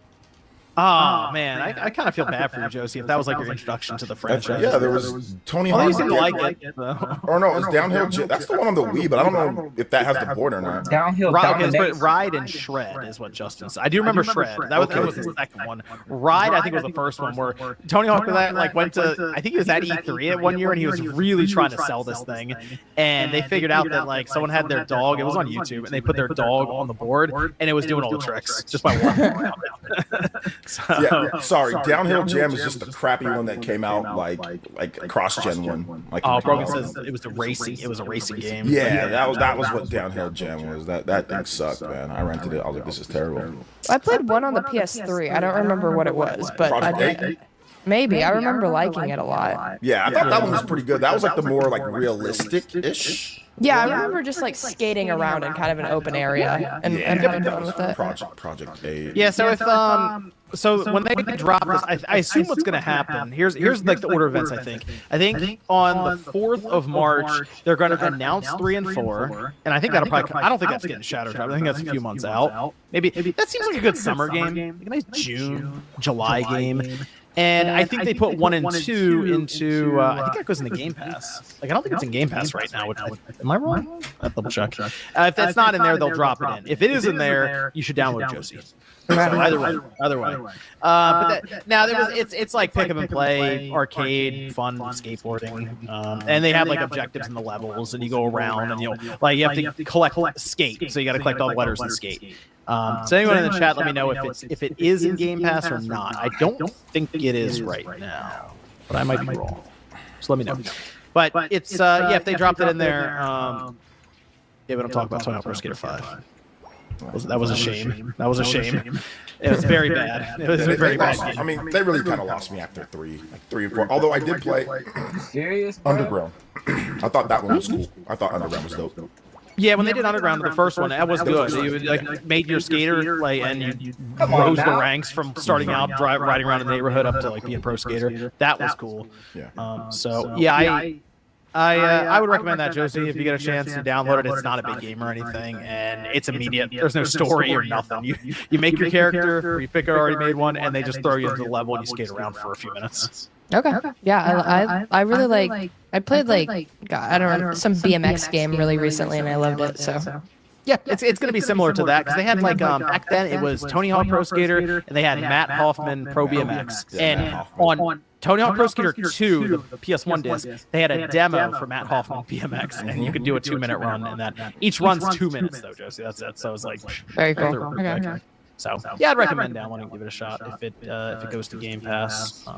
Speaker 2: Oh man, I kind of feel bad for you, Josie. If that was like your introduction to the franchise.
Speaker 4: Yeah, there was Tony Hawk.
Speaker 2: Well, you seem to like it.
Speaker 4: Or no, it was Downhill Jam. That's the one on the Wii, but I don't know if that has the board or not.
Speaker 3: Downhill.
Speaker 2: Ride and Shred is what Justin said. I do remember Shred. That was the second one. Ride, I think, was the first one where Tony Hawk like went to. I think he was at E3 at one year, and he was really trying to sell this thing. And they figured out that like someone had their dog. It was on YouTube, and they put their dog on the board, and it was doing all the tricks just by walking around. So,
Speaker 4: yeah, sorry. Downhill Jam is just the crappy one that came out like a cross-gen one. Like
Speaker 2: Brogan says it was the racing. It was a racing game.
Speaker 4: Yeah, that was what Downhill Jam was. That thing sucked, man. I rented it. I was like, this is terrible.
Speaker 5: I played one on the PS3. I don't remember what it was, but maybe I remember liking it a lot.
Speaker 4: Yeah, I thought that one was pretty good. That was like the more like realistic-ish.
Speaker 5: Yeah, I remember just like skating around in kind of an open area and having fun with it.
Speaker 4: Project A.
Speaker 2: Yeah, so if so when they drop this, I assume what's going to happen. Here's like the order of events. I think on the 4th of March they're going to announce 3 and 4, and I think that'll probably. I don't think that's getting Shadow Drop. I think that's a few months out. Maybe that seems like a good summer game, like a nice June, July game. And I think they put 1 and 2 into. I think that goes into Game Pass. Like I don't think it's in Game Pass right now. Which am I wrong? I'll double check. If that's not in there, they'll drop it in. If it is in there, you should download Josie. So either way. Now it's like pick up and play, arcade, fun, skateboarding, and they have like objectives in the levels, and you go around, and you have to collect skate, so you got to collect all the letters in skate. So anyone in the chat, let me know if it is in Game Pass or not. I don't think it is right now, but I might be wrong. So let me know. But it's if they dropped it in there, we don't talk about Tony Hawk Pro Skater 5. That was a shame. That was a shame. It was very bad. It was a very bad game.
Speaker 4: I mean, they really kind of lost me after 3 and 4. Although I did play
Speaker 3: Serious, bro?
Speaker 4: Underground. I thought that one was cool. I thought Underground was dope.
Speaker 2: Yeah, when they did Underground, the first one, that was good. You like made your skater and you rose the ranks from starting out riding around in the neighborhood up to like being pro skater. That was cool.
Speaker 4: Yeah.
Speaker 2: I would recommend that, Josie, if you get a chance to download it. It's not a big game or anything, and it's immediate. There's no story or nothing. You make your character, or you pick an already made one, and they just throw you into the level and you skate around for a few minutes.
Speaker 5: Okay. Yeah, I really like. I played I don't know, some BMX game really recently, and I loved it. So.
Speaker 2: Yeah, it's going to be similar to that because they had back then it was Tony Hawk Pro Skater and they had Matt Hoffman Pro BMX, and on Tony Hawk Pro Skater 2, the PS1 disc, they had a demo for Matt Hoffman BMX, and you could do a 2-minute run in that. Each run's 2 minutes though, Josie. That's it. So it was like
Speaker 5: very cool. Okay.
Speaker 2: So yeah, I'd recommend downloading, give it a shot if it goes to Game Pass.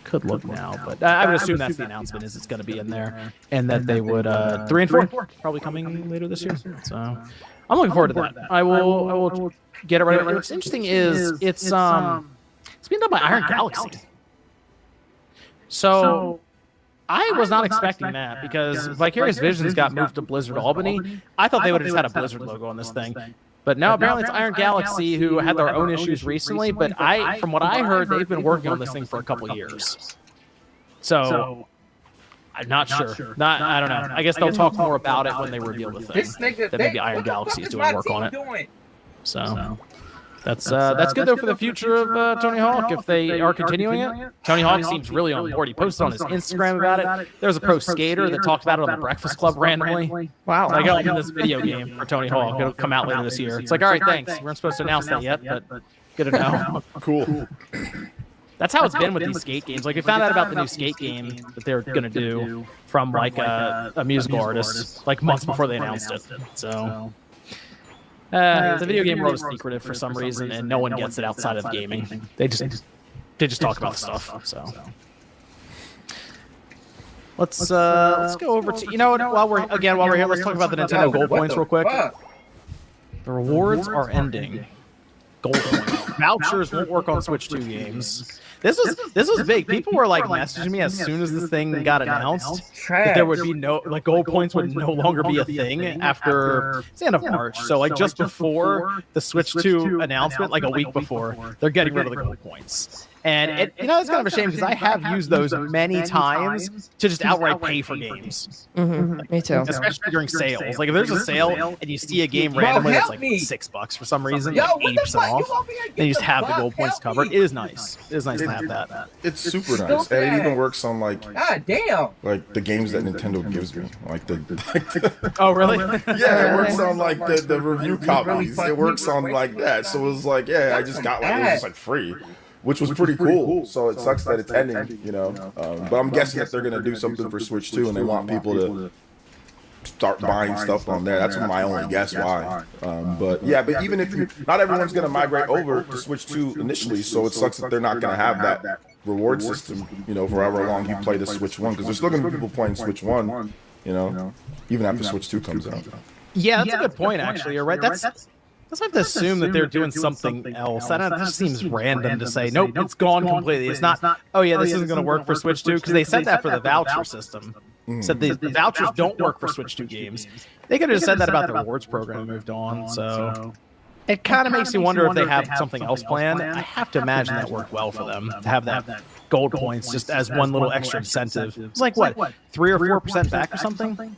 Speaker 2: Could look now, but I would assume that's the announcement, is it's going to be in there, and that they would 3 and 4 probably coming later this year. So I'm looking forward to that. I will get it right. What's interesting is it's being done by Iron Galaxy. So I was not expecting that because Vicarious Visions got moved to Blizzard Albany. I thought they would have just had a Blizzard logo on this thing. But now apparently it's Iron Galaxy, who had their own issues recently. But from what I heard, they've been working on this thing for a couple of years. So I'm not sure. I don't know. I guess they'll talk more about it when they reveal the thing. That maybe Iron Galaxy is doing work on it. So that's good though for the future of Tony Hawk if they are continuing it. Tony Hawk seems really on board. He posted on his Instagram about it. There's a pro skater that talked about it on the Breakfast Club randomly.
Speaker 5: Wow.
Speaker 2: Like, oh, in this video game for Tony Hawk, it'll come out later this year. It's like, all right, thanks. We weren't supposed to announce that yet, but good to know.
Speaker 4: Cool.
Speaker 2: That's how it's been with these skate games. Like, we found out about the new skate game that they're gonna do from like a musical artist like months before they announced it. So. The video game world is secretive for some reason, and no one gets it outside of gaming. They just talk about stuff. So let's go over to while we're here, let's talk about the Nintendo Gold Points real quick. The rewards are ending. Gold Points vouchers won't work on Switch 2 games. This was big. People were like messaging me as soon as this thing got announced that there would be gold points would no longer be a thing after the end of March. So like just before the Switch 2 announcement, like a week before, they're getting rid of the gold points. And it's kind of a shame because I have used those many times to just outright pay for games.
Speaker 5: Me too.
Speaker 2: Especially during sales. Like if there's a sale and you see a game randomly that's like $6 for some reason, like 80% off, then you just have the gold points covered. It is nice. It is nice to have that.
Speaker 4: It's super nice, and it even works on like the games that Nintendo gives me,
Speaker 2: Oh really?
Speaker 4: Yeah, it works on like the review copies. It works on like that. So it was like, yeah, I just got it was just like free, which was pretty cool. So it sucks that it's ending, but I'm guessing that they're gonna do something for Switch 2, and they want people to start buying stuff on there. That's my only guess why. But even if not everyone's gonna migrate over to Switch 2 initially, so it sucks that they're not gonna have that reward system, for however long you play the Switch 1, because there's still gonna be people playing Switch 1, even after Switch 2 comes out.
Speaker 2: Yeah, that's a good point. Actually, you're right. That's why I have to assume that they're doing something else. That just seems random to say. Nope, it's gone completely. It's not. Oh yeah, this isn't going to work for Switch 2 because they said that for the voucher system. Said the vouchers don't work for Switch 2 games. They could have just said that about the rewards program and moved on. So it kind of makes me wonder if they have something else planned. I have to imagine that worked well for them to have that gold points just as one little extra incentive. It's like what, 3 or 4% back or something?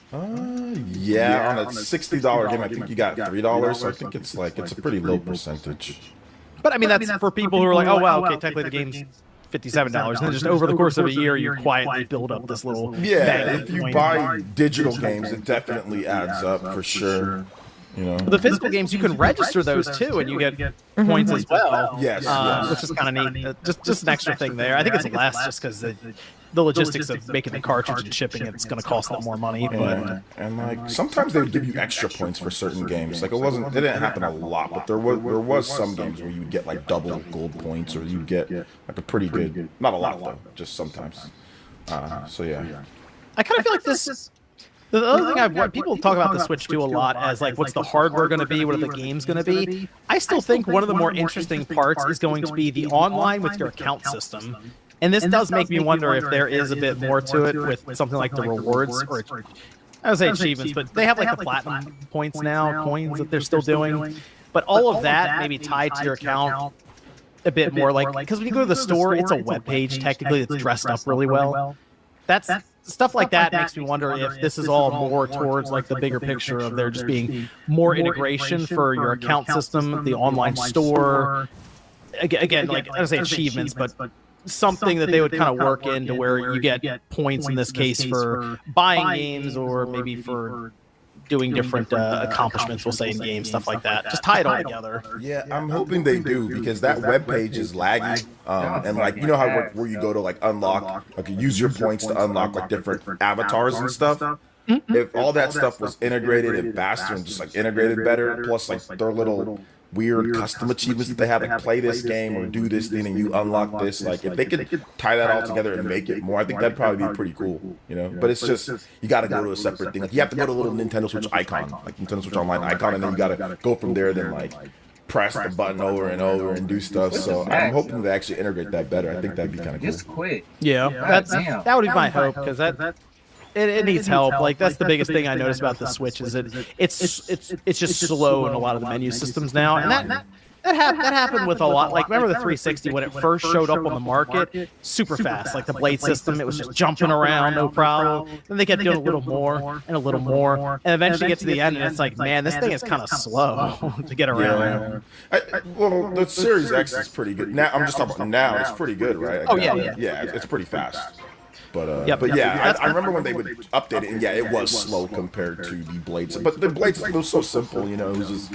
Speaker 4: Yeah, on a $60 game, I think you got $3. So I think it's a pretty low percentage.
Speaker 2: But I mean, that's for people who are like, oh wow, okay, technically the game's $57, and then just over the course of a year, you quietly build up this little.
Speaker 4: Yeah, if you buy digital games, it definitely adds up for sure. You know,
Speaker 2: The physical games, you can register those too, and you get points as well.
Speaker 4: Yes,
Speaker 2: Which is kind of neat. Just an extra thing there. I think it's less just because the logistics of making the cartridge and shipping it's going to cost them more money. But
Speaker 4: yeah. And like sometimes they would give you extra points for certain games. Like it didn't happen a lot, but there was some games where you would get like double gold points, or you get like a pretty good, not a lot though, just sometimes. So yeah.
Speaker 2: I kind of feel like this. The other thing people talk about the Switch too a lot as like, what's the hardware going to be? What are the games going to be? I still think one of the more interesting parts is going to be the online with your account system. And this does make me wonder if there is a bit more to it with something like the rewards, or I would say achievements, but they have like the platinum points now, coins that they're still doing. But all of that maybe tied to your account a bit more, like, because when you go to the store, it's a web page technically that's dressed up really well. That's stuff like that makes me wonder if this is all more towards like the bigger picture of there just being more integration for your account system, the online store. Again, like I would say achievements, but something that they would kind of work into where you get points in this case for buying games, or maybe for doing different accomplishments, we'll say, in games, stuff like that. Just tie it all together.
Speaker 4: Yeah, I'm hoping they do, because that web page is laggy. And like, you know how where you go to like unlock, like use your points to unlock like different avatars and stuff. If all that stuff was integrated and faster and just like integrated better, plus like their little weird custom achievements that they have, like play this game or do this thing and you unlock this, like if they could tie that all together and make it more, I think that'd probably be pretty cool, you know. But it's just, you got to go to a separate thing. Like you have to go to a little Nintendo Switch icon, like Nintendo Switch Online icon, and then you got to go from there, then like press the button over and over and do stuff. So I'm hoping they actually integrate that better. I think that'd be kind of cool.
Speaker 3: Just quit.
Speaker 2: Yeah, that would be my hope, because it needs help. Like that's the biggest thing I noticed about the Switch is it's just slow in a lot of the menu systems now, and that happened with a lot. Like remember the 360 when it first showed up on the market, super fast. Like the blade system, it was just jumping around, no problem. Then they kept doing a little more and a little more, and eventually get to the end, and it's like, man, this thing is kind of slow to get around.
Speaker 4: Well, the Series X is pretty good. Now I'm just talking about now. It's pretty good, right?
Speaker 2: Oh yeah,
Speaker 4: it's pretty fast. But
Speaker 2: yeah,
Speaker 4: I remember when they would update it, and yeah, it was slow compared to the blades. But the blades was so simple, you know, it was just,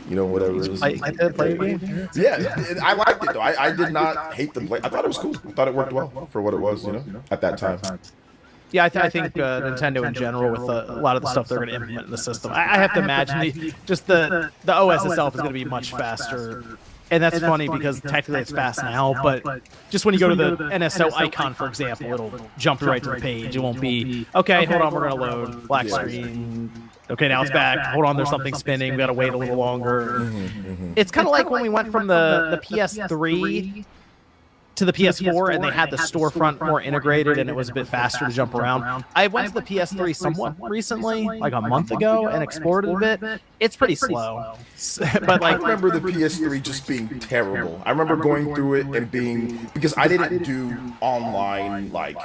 Speaker 4: you know, whatever it was.
Speaker 2: I did play the game.
Speaker 4: Yeah, I liked it though. I did not hate the blade. I thought it was cool. I thought it worked well for what it was, you know, at that time.
Speaker 2: Yeah, I think Nintendo in general, with a lot of the stuff they're going to implement in the system, I have to imagine the OS itself is going to be much faster. And that's funny because technically it's fast now, but just when you go to the NSO icon, for example, it'll jump right to the page. It won't be, okay, hold on, we're going to load, black screen. Okay, now it's back. Hold on, there's something spinning. We got to wait a little longer. It's kind of like when we went from the PS3 to the PS4 and they had the storefront more integrated and it was a bit faster to jump around. I went to the PS3 somewhat recently, like a month ago, and explored it a bit. It's pretty slow. But like,
Speaker 4: I remember the PS3 just being terrible. I remember going through it and being, because I didn't do online like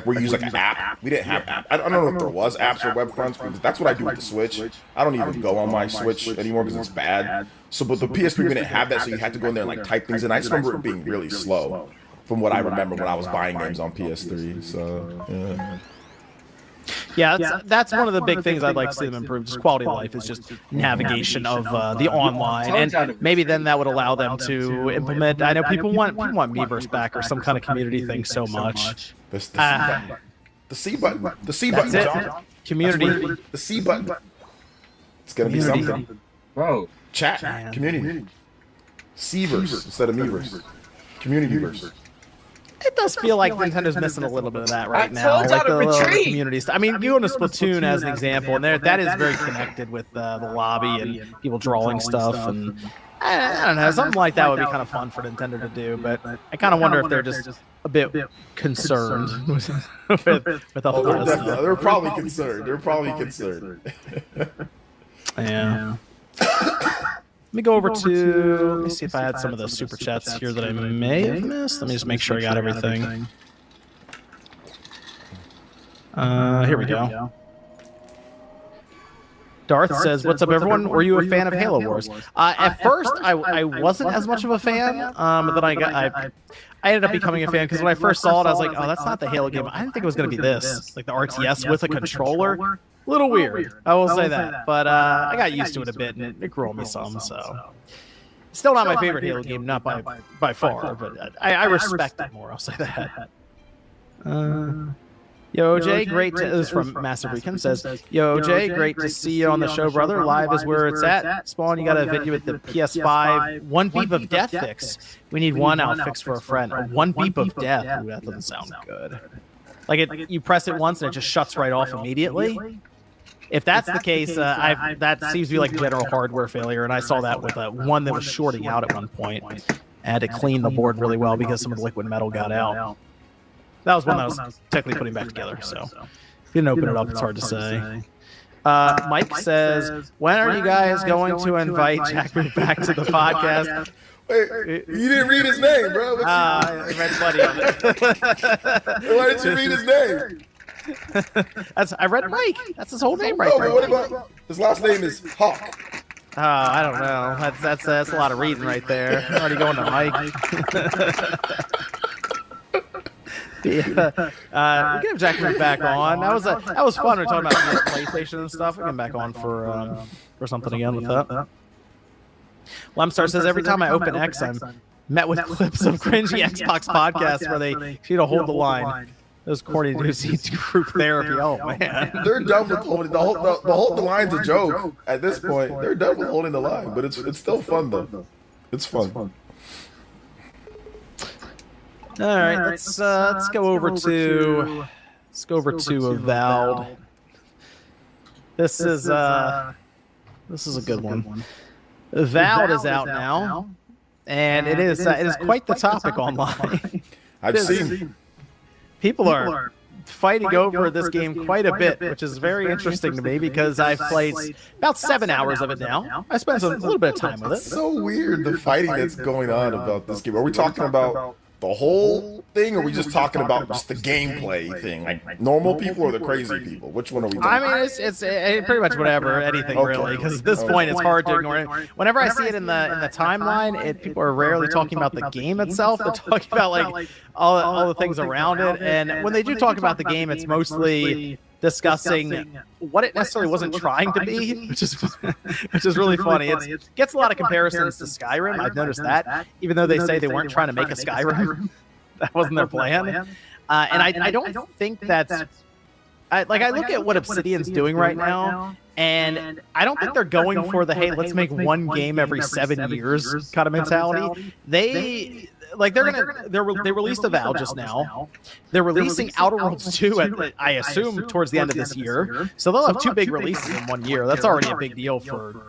Speaker 4: we use like an app. We didn't have app. I don't know if there was apps or web fronts, because that's what I do with the Switch. I don't even go on my Switch anymore because it's bad. So, but the PS3 we didn't have that, so you had to go in there and like type things in. I just remember it being really slow, from what I remember when I was buying games on PS3. So,
Speaker 2: yeah, that's one of the big things I'd like to see them improve. Just quality of life is just navigation of the online, and maybe then that would allow them to implement. I know people want Miiverse back or some kind of community thing so much.
Speaker 4: The C button. The C button. John.
Speaker 2: Community.
Speaker 4: The C button. It's gonna be something.
Speaker 3: Bro.
Speaker 4: Chat. Community. C-verse instead of Miiverse. Communityverse.
Speaker 2: It does feel like Nintendo's missing a little bit of that right now, like the little community stuff. I mean, you go to Splatoon as an example, and that is very connected with the lobby and people drawing stuff, and I don't know, something like that would be kind of fun for Nintendo to do. But I kind of wonder if they're just a bit concerned with the whole lot of stuff.
Speaker 4: They're probably concerned.
Speaker 2: Yeah. Let me go over to, let me see if I had some of the super chats here that I may have missed. Let me just make sure I got everything. Here we go. Darth says, "What's up, everyone? Were you a fan of Halo Wars?" At first, I wasn't as much of a fan, but then I ended up becoming a fan because when I first saw it, I was like, "Oh, that's not the Halo game." I didn't think it was going to be this, like the RTS with a controller. A little weird, I will say that, but I got used to it a bit, and it grew on me some. So, still not my favorite Halo game, not by far, but I respect it more. I'll say that. Yo, OJ, great to, this is from Massive Recon, says, "Yo, OJ, great to see you on the show, brother. Live is where it's at. Spawn, you got a video with the PS5 one beep of death fix. We need one out fix for a friend. One beep of death. Ooh, that doesn't sound good. Like you press it once and it just shuts right off immediately. If that's the case, that seems to be like general hardware failure, and I saw that with one that was shorting out at one point. I had to clean the board really well because some of the liquid metal got out. That was one that was technically putting back together, so if you didn't open it up, it's hard to say. Mike says, "When are you guys going to invite Jack Boot back to the podcast?"
Speaker 4: Wait, you didn't read his name, bro.
Speaker 2: I read plenty of it.
Speaker 4: Why didn't you read his name?
Speaker 2: I read Mike. That's his whole name right there.
Speaker 4: But what about his last name is Hawk?
Speaker 2: Oh, I don't know. That's a lot of reading right there. I'm already going to Mike. Yeah. We can have Jack Boot back on. That was fun. We're talking about PlayStation and stuff. We can back on for something again with that. Lemstar says, "Every time I open X, I'm met with clips of cringy Xbox podcasts where they need to hold the line. Those corny dudes need group therapy. Oh man,
Speaker 4: they're done with holding the line's a joke at this point. They're done with holding the line, but it's still fun though. It's fun."
Speaker 2: All right, let's go over to Avowed. This is a good one. Avowed is out now, and it is quite the topic online.
Speaker 4: I've seen
Speaker 2: people are fighting over this game quite a bit, which is very interesting to me because I've played about 7 hours of it now. I spent a little bit of time with it.
Speaker 4: It's so weird the fighting that's going on about this game. Are we talking about the whole thing, or are we just talking about just the gameplay thing, like normal people or the crazy people? Which one are we talking about?
Speaker 2: I mean, it's pretty much whatever, anything really, because at this point it's hard to ignore it. Whenever I see it in the timeline, people are rarely talking about the game itself. They're talking about like all the things around it, and when they do talk about the game, it's mostly discussing what it necessarily wasn't trying to be, which is really funny. It gets a lot of comparisons to Skyrim. I've noticed that, even though they say they weren't trying to make a Skyrim. That wasn't their plan. And I don't think that's... I look at what Obsidian's doing right now, and I don't think they're going for the, hey, let's make one game every 7 years kind of mentality. They released Avowed just now. They're releasing Outer Worlds 2 I assume towards the end of this year. So they'll have 2 big releases in 1 year. That's already a big deal for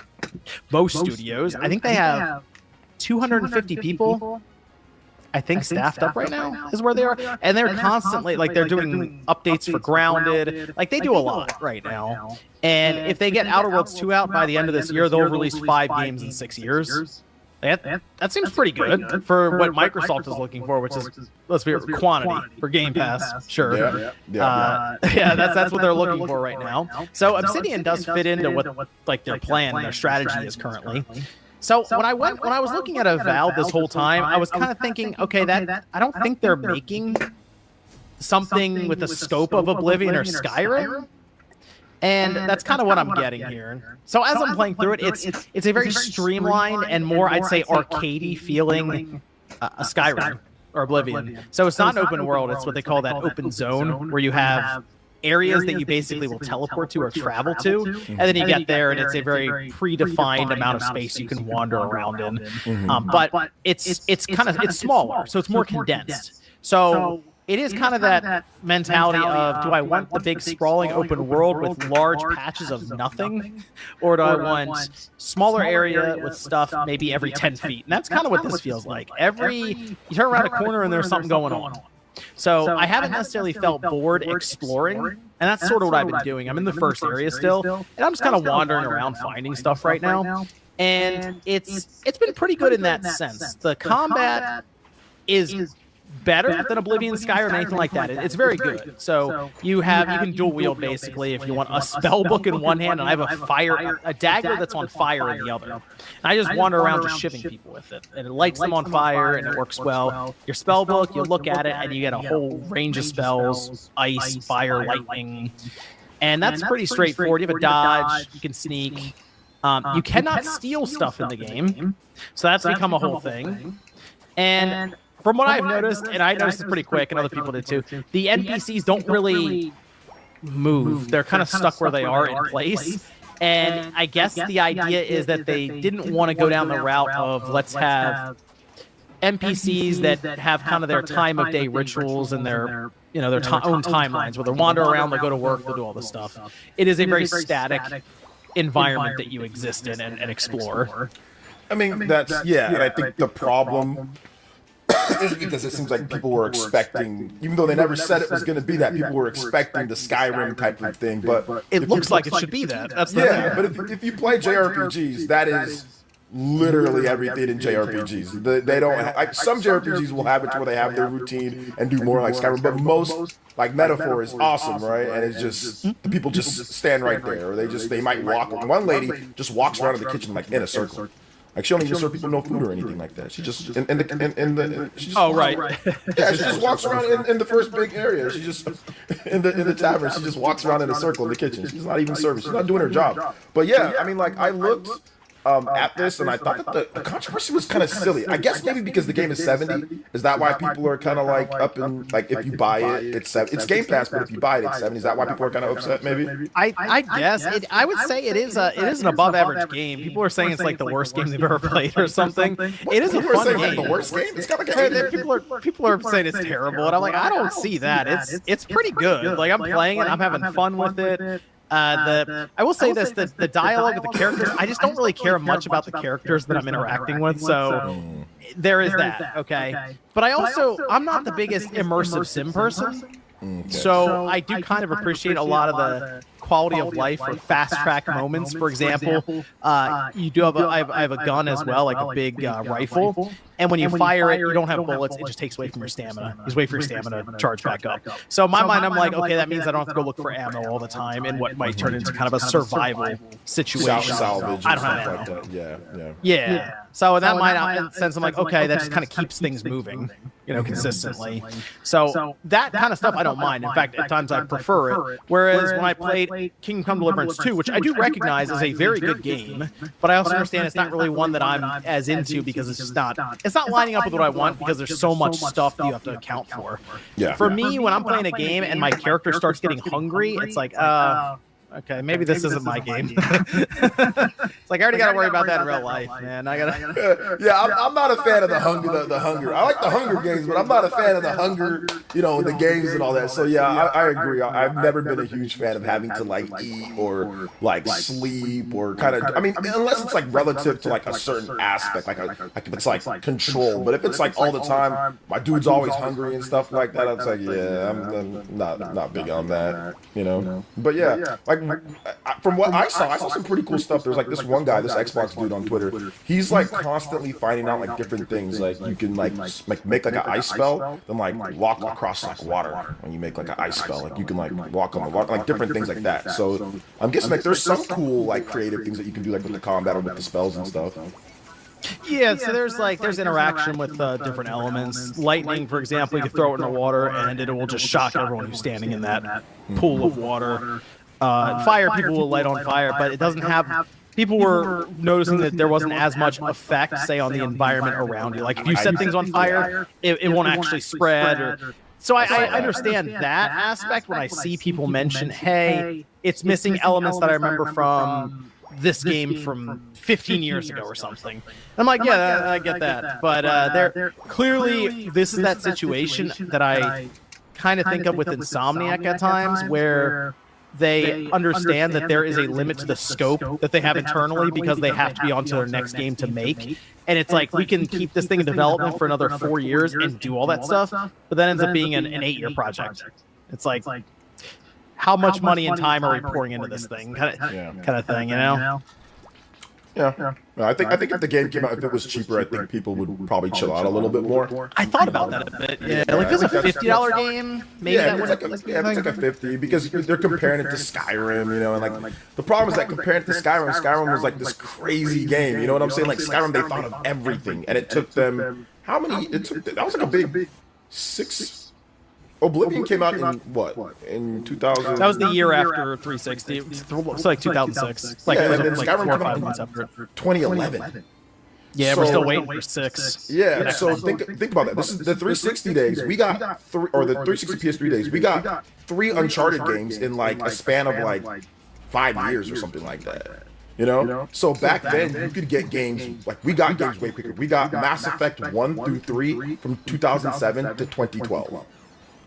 Speaker 2: most studios. I think they have 250 people, I think, staffed up right now is where they are. And they're constantly, they're doing updates for Grounded. They do a lot right now. And if they get Outer Worlds 2 out by the end of this year, they'll release 5 games in 6 years. That seems pretty good for what Microsoft is looking for, which is, let's be real, quantity for Game Pass. Sure. That's what they're looking for right now. So Obsidian does fit into what their plan and their strategy is currently. So when I was looking at Avowed this whole time, I was kind of thinking, okay, that I don't think they're making something with the scope of Oblivion or Skyrim. And that's kind of what I'm getting here. So as I'm playing through it, it's a very streamlined and more, I'd say, arcadey feeling a Skyrim or Oblivion. So it's not an open world. It's what they call that open zone, where you have areas that you basically will teleport to or travel to, and then you get there and it's a very predefined amount of space you can wander around in. But it's smaller, so it's more condensed. So it is kind of that mentality of, do I want the big sprawling open world with large patches of nothing, or do I want smaller area with stuff maybe every 10 feet? And that's kind of what this feels like. You turn around a corner and there's something going on. So I haven't necessarily felt bored exploring, and that's sort of what I've been doing. I'm in the first area still, and I'm just kind of wandering around finding stuff right now. And it's been pretty good in that sense. The combat is better than Oblivion, Skyrim, anything like that. It's very good. So you can dual wield basically if you want a spell book in one hand, and I have a dagger that's on fire in the other. And I just wander around just shivving people with it, and it lights them on fire, and it works well. Your spell book, you look at it, and you get a whole range of spells: ice, fire, lightning, and that's pretty straightforward. You have a dodge, you can sneak. You cannot steal stuff in the game, so that's become a whole thing. And from what I've noticed, and I noticed it pretty quick, and other people did too, the NPCs don't really move. They're kind of stuck where they are in place. And I guess the idea is that they didn't want to go down the route of let's have NPCs that have kind of their time of day rituals and their own timelines where they wander around, they go to work, they do all this stuff. It is a very static environment that you exist in and explore.
Speaker 4: I mean, that's, and I think the problem is because it seems like people were expecting, even though they never said it was going to be that, people were expecting the Skyrim type of thing, but
Speaker 2: it looks like it should be that. That's the
Speaker 4: thing. But if you play JRPGs, that is literally everything in JRPGs. They don't some JRPGs will have it to where they have their routine and do more like Skyrim, but most like Metaphor is awesome, right? And it's just the people just stand right there, or they might walk. One lady just walks around in the kitchen like in a circle. Like she don't even serve people no food or anything like that. She just she just
Speaker 2: right.
Speaker 4: Yeah, she just walks around in the first big area. She just in the tavern. She just walks around in a circle in the kitchen. She's not even serving. She's not doing her job. But yeah, I mean, like I looked at this and I thought that the controversy was kind of silly. I guess maybe because the game is $70. Is that why people are kind of like up in, like if you buy it, it's Game Pass, but if you buy it, it's $70. Is that why people are kind of upset? Maybe.
Speaker 2: I guess I would say it is an above average game. People are saying it's like the worst game they've ever played or something. It is a fun game.
Speaker 4: Like the worst game. It's got like a
Speaker 2: people are saying it's terrible, and I'm like, I don't see that. It's pretty good. Like I'm playing it, I'm having fun with it. I will say this: the dialogue of the characters, I just don't really care much about the characters that I'm interacting with. So there is that, okay. But I'm not the biggest immersive sim person.
Speaker 4: Okay.
Speaker 2: So I do kind of appreciate a lot of the quality of life or fast track moments. For example, you do have I have a gun as well, like a big rifle. And when you fire it, you don't have bullets. It just takes away from your stamina. You just wait for your stamina to charge back up. So in my mind, I'm like, okay, that means I don't have to go look for ammo all the time in what might turn into kind of a survival situation.
Speaker 4: Salvage.
Speaker 2: I don't have ammo.
Speaker 4: Like that.
Speaker 2: Yeah. So in that sense, I'm like, okay, that just kind of keeps things moving, consistently. So that kind of stuff I don't mind. In fact, at times I prefer it. Whereas when I played Kingdom Come Deliverance 2, which I do recognize is a very good game, but I also understand it's not really one that I'm as into because it's just not. It's not lining up with what I want because there's so much stuff that you have to account for.
Speaker 4: Yeah.
Speaker 2: For me, when I'm playing a game and my character starts getting hungry, it's like, okay, maybe this isn't my game. It's like I already got to worry about that in real life, man. I gotta.
Speaker 4: Yeah, I'm not a fan of the hunger. I like the Hunger Games, but I'm not a fan of the hunger. The games and all that. So yeah, I agree. I've never been a huge fan of having to like eat or like sleep or kind of. I mean, unless it's like relative to like a certain aspect, like if it's like control. But if it's like all the time, my dude's always hungry and stuff like that. It's like I'm not big on that. But yeah, like. From what I saw some pretty cool stuff. There's like this one guy, this Xbox dude on Twitter. He's like constantly finding out like different things. Like you can like make like an ice spell, then like walk across like water when you make like an ice spell. Like you can like walk on the water, like different things like that. So I'm guessing like there's some cool like creative things that you can do like with the combat or with the spells and stuff.
Speaker 2: Yeah, so there's interaction with different elements. Lightning, for example, you can throw it in the water and it will just shock everyone who's standing in that pool of water. Fire, people will light on fire, but it doesn't have. People were noticing that there wasn't as much effect, say, on the environment around you. Like if you set things on fire, it won't actually spread. So I understand that aspect when I see people mention, hey, it's missing elements that I remember from this game from 15 years ago or something. I'm like, yeah, I get that. But they're clearly, this is that situation that I kind of think of with Insomniac at times where they understand that there is a limit to the scope that they have internally because they have to be on to their next game to make. And it's like, we can keep this thing in development for another 4 years and do all that stuff, but that ends up being an 8-year project. It's like, how much money and time are we pouring into this thing? Kind of thing,
Speaker 4: Yeah. No, I think if the game came out, if it was cheaper, I think people would probably chill out a little bit more.
Speaker 2: I thought about that a bit. Yeah, like if it's a $50 game, maybe
Speaker 4: Yeah,
Speaker 2: that
Speaker 4: it's
Speaker 2: would.
Speaker 4: like a 50 because they're comparing it to Skyrim, you know, and like the problem is that comparing it to Skyrim was like this crazy game, you know what I'm saying? Like Skyrim, they thought of everything, and it took them how many? It took that was like a big 6. Oblivion came out in what? In 2000.
Speaker 2: That was the year after 360. It was like 2006. Like,
Speaker 4: Yeah,
Speaker 2: it was
Speaker 4: and then
Speaker 2: like
Speaker 4: Skyrim
Speaker 2: 4 or
Speaker 4: came out
Speaker 2: 5
Speaker 4: in
Speaker 2: months after.
Speaker 4: 2011.
Speaker 2: Yeah, we're
Speaker 4: So-
Speaker 2: still waiting for 6.
Speaker 4: Yeah, so think about that. This is the 360 days. We got 3, or the 360 PS3 days. We got 3 Uncharted games in like a span of like 5 years or something like that. You know? So back then you could get games like we got games way quicker. We got Mass Effect 1 through 3 from 2007 to 2012.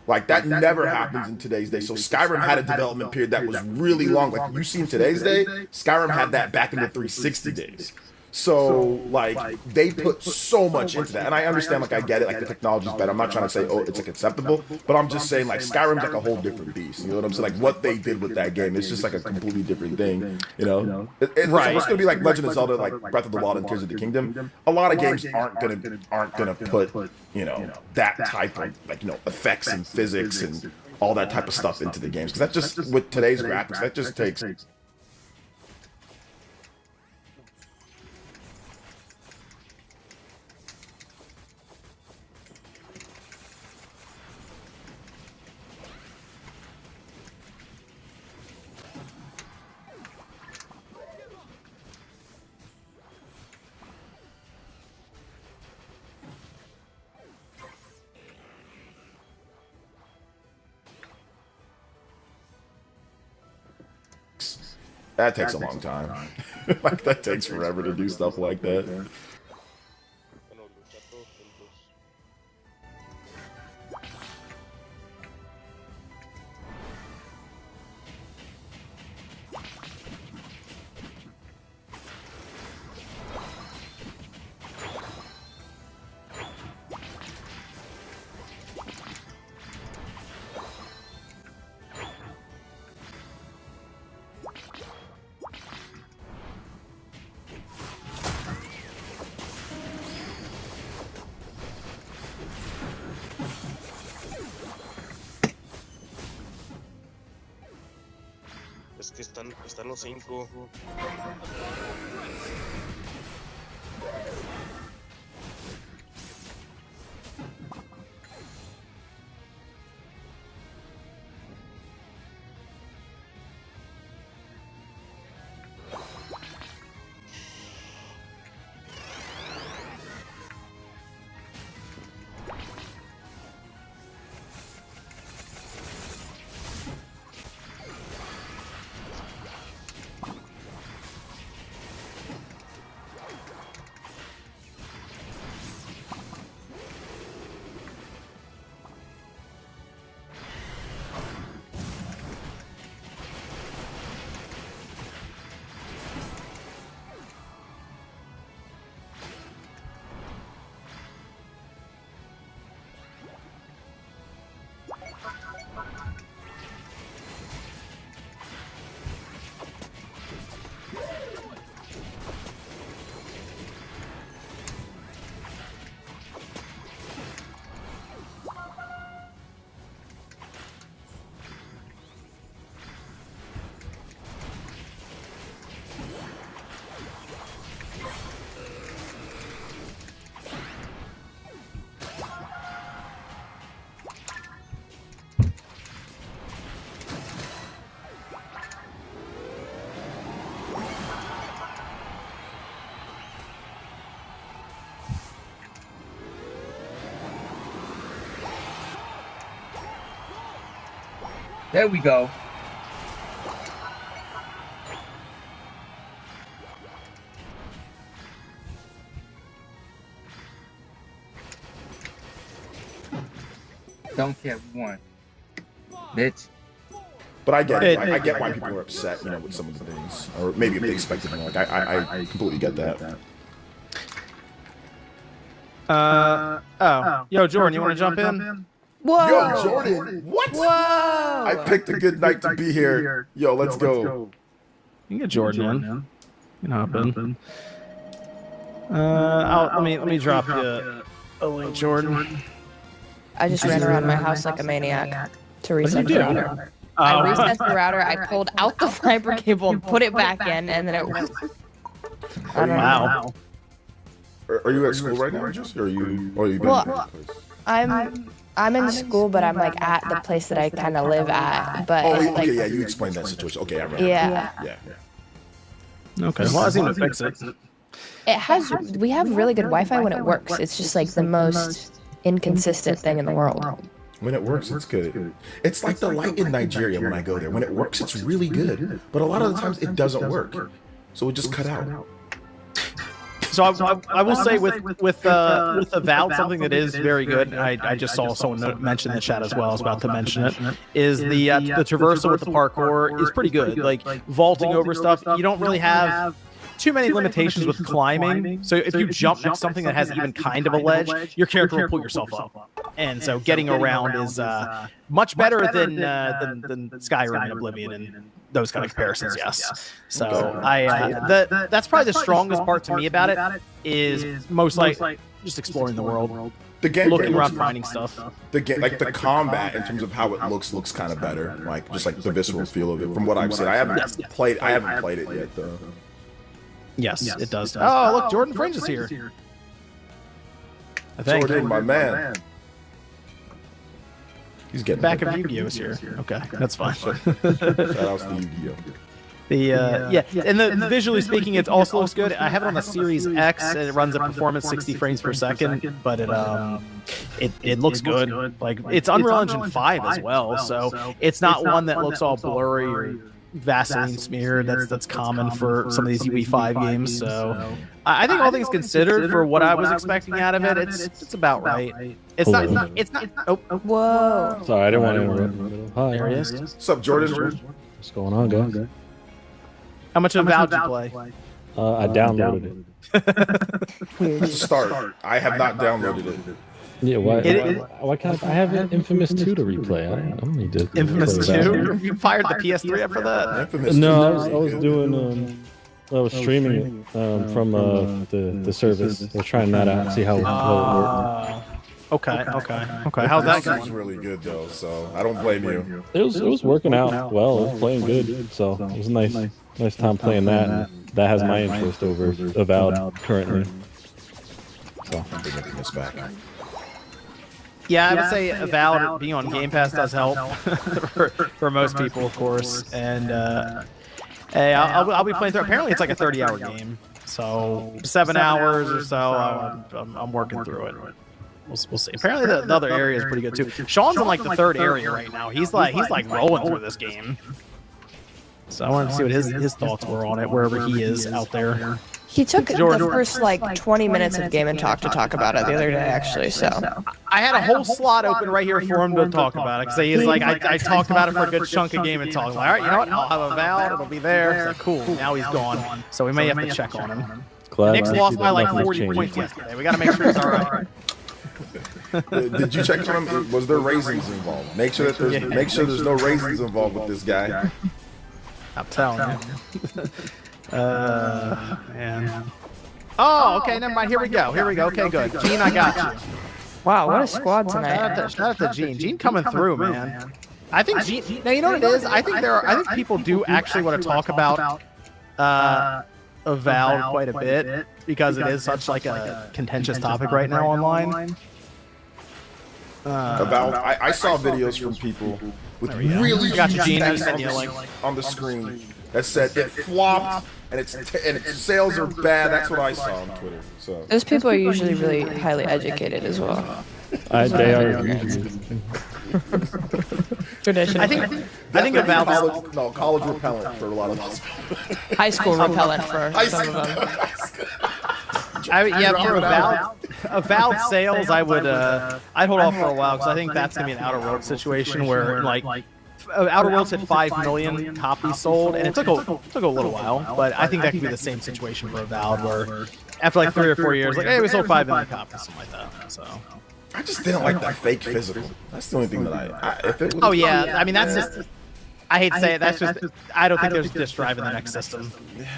Speaker 4: Like that never happens in today's day. So Skyrim had a development period that was really long. Like you see in today's day, Skyrim had that back in the 360 days. So like they put so much into that, and I understand. Like I get it. Like the technology's better. I'm not trying to say it's like acceptable, but I'm just saying like Skyrim's like a whole different beast. You know what I'm saying? Like what they did with that game, it's just like a completely different thing. You know, it's gonna be like Legend of Zelda, like Breath of the Wild and Tears of the Kingdom. A lot of games aren't gonna put that type of like effects and physics and all that type of stuff into the games because that just with today's graphics that just takes. That takes a long time. Like that takes forever to do stuff like that.
Speaker 6: Es que están los 5.
Speaker 3: There we go. Don't care one. Bitch.
Speaker 4: But I get it. I get why people are upset, with some of the things, or maybe if they expected more. Like I completely get that.
Speaker 2: Yo, Jordan, you want to jump in?
Speaker 5: Whoa!
Speaker 4: Yo, Jordan, what?
Speaker 5: Whoa!
Speaker 4: I picked a good night to be here. Yo, let's go.
Speaker 2: You can get Jordan in. Can happen. Let me drop you a link, Jordan.
Speaker 5: I just ran around my house like a maniac to reset the router. I reset the router, I pulled out the fiber cable and put it back in, and then it was...
Speaker 2: Wow.
Speaker 4: Are you at school right now, just or are you? Or are you?
Speaker 5: Well, I'm in school, but I'm like at the place that I kind of live at. But
Speaker 4: okay,
Speaker 5: like,
Speaker 4: yeah, you explained that situation. Okay, I remember.
Speaker 5: Yeah.
Speaker 2: Okay. Well, I seem to fix it.
Speaker 5: It has. We have really good Wi-Fi when it works. It's just like the most inconsistent thing in the world.
Speaker 4: When it works, it's good. It's like the light in Nigeria when I go there. When it works, it's really good. But a lot of the times, it doesn't work. So it just cut out.
Speaker 2: So I will say with Avowed, something that is very good. I just saw someone mention in the chat as well. I was about to mention it. Is the traversal with the parkour is pretty good. Like vaulting over stuff, you don't really have too many limitations with climbing. So if you jump next to something that has even kind of a ledge, your character will pull yourself up. And so getting around is much better than Skyrim and Oblivion and those kind of comparisons. Yes. So that's probably the strongest part to me about it is most like just exploring the world.
Speaker 4: The game,
Speaker 2: looking around, finding stuff.
Speaker 4: The game, like the combat in terms of how it looks kind of better. Like just like the visceral feel of it. From what I've seen, I haven't played it yet though.
Speaker 2: Yes, it does. Oh, look, Jordan Fringe is here. I think.
Speaker 4: Jordan, my man. He's getting
Speaker 2: back of Yu-Gi-Oh is here. Okay, that's fine.
Speaker 4: Shout out to Yu-Gi-Oh.
Speaker 2: And visually speaking, it also looks good. I have it on the Series X, and it runs at performance 60 frames per second, but it looks good. Like it's Unreal Engine 5 as well, so it's not one that looks all blurry or Vaseline smeared. That's common for some of these UE5 games. So I think all things considered, for what I was expecting out of it, it's about right. It's not. Oh,
Speaker 5: whoa!
Speaker 7: Sorry, I didn't want to interrupt. Hi,
Speaker 2: there he is.
Speaker 4: What's up, Jordan?
Speaker 7: What's going on, guys?
Speaker 2: How much of Avowed did you play?
Speaker 7: I downloaded it.
Speaker 4: To start, I have not downloaded it.
Speaker 7: Yeah, why can't I have Infamous 2 to replay? I don't need to.
Speaker 2: Infamous
Speaker 7: play
Speaker 2: 2? You fired the PS3 after that?
Speaker 4: Infamous
Speaker 7: No, I was doing. I was streaming it from the service. I was trying that out, see how it worked.
Speaker 2: Okay. How's that
Speaker 4: It's
Speaker 2: going?
Speaker 4: really good though, so I don't blame you.
Speaker 7: It was working out well. It was playing good, so it was a nice time playing that. And that has my interest over Avowed currently. So
Speaker 4: I'm making this back.
Speaker 2: Yeah, I would say Avowed being on Game Pass does help for most people, of course. And hey, I'll be playing through. Apparently, it's like a 30-hour game, so 7 hours or so. I'm working through it. We'll see. Apparently, the other area is pretty good too. Sean's in like the third area right now. He's like rolling through this game. So I wanted to see what his thoughts were on it, wherever he is out there.
Speaker 5: He took the first like 20 minutes of Game and Talk to talk about it the other day, actually. So
Speaker 2: I had a whole slot open right here for him to talk about it, because he's like, I talked about it for a good chunk of Game and Talk. Like, all right, you know what? I'll have Avowed. It'll be there. It's like, cool. Now he's gone. So we may have to check on him. Nick's lost by like 40 points yesterday. We got to make sure he's all right.
Speaker 4: Did you check on him? Was there raisins involved? Make sure there's no raisins involved with this guy.
Speaker 2: I'm telling you. Man. Oh, okay, never mind. Here we go. Okay, good. Gene, I got you.
Speaker 5: wow, what a squad tonight!
Speaker 2: Shout out to Gene. Gene coming through, man. I think Gene. Now you know what it is. I think people do actually want to talk about Avowed quite a bit, because it is such like a contentious topic right now online.
Speaker 4: About I saw videos from people with really
Speaker 2: got you, Gene.
Speaker 4: text on the screen that said it flopped and its sales are bad. That's what I saw on Twitter. So
Speaker 5: Those people are usually really highly educated as well.
Speaker 7: they are usually.
Speaker 5: Tradition.
Speaker 2: I think Avowed.
Speaker 4: college repellent for a lot of those.
Speaker 5: High school repellent for some of them.
Speaker 2: For Avowed sales, I'd hold off for a while, because I think that's gonna be an Outer Worlds situation where like Outer Worlds hit 5 million copies sold, and it took a little while, but I think that could be the same situation for Avowed, where after like 3 or 4 years, like, hey, we sold 5 million copies, something like that. So
Speaker 4: I just didn't like that fake physical. That's the only thing that I if it was
Speaker 2: I mean, that's just. I hate to say it. That's just. I don't think there's a disk drive in the next system.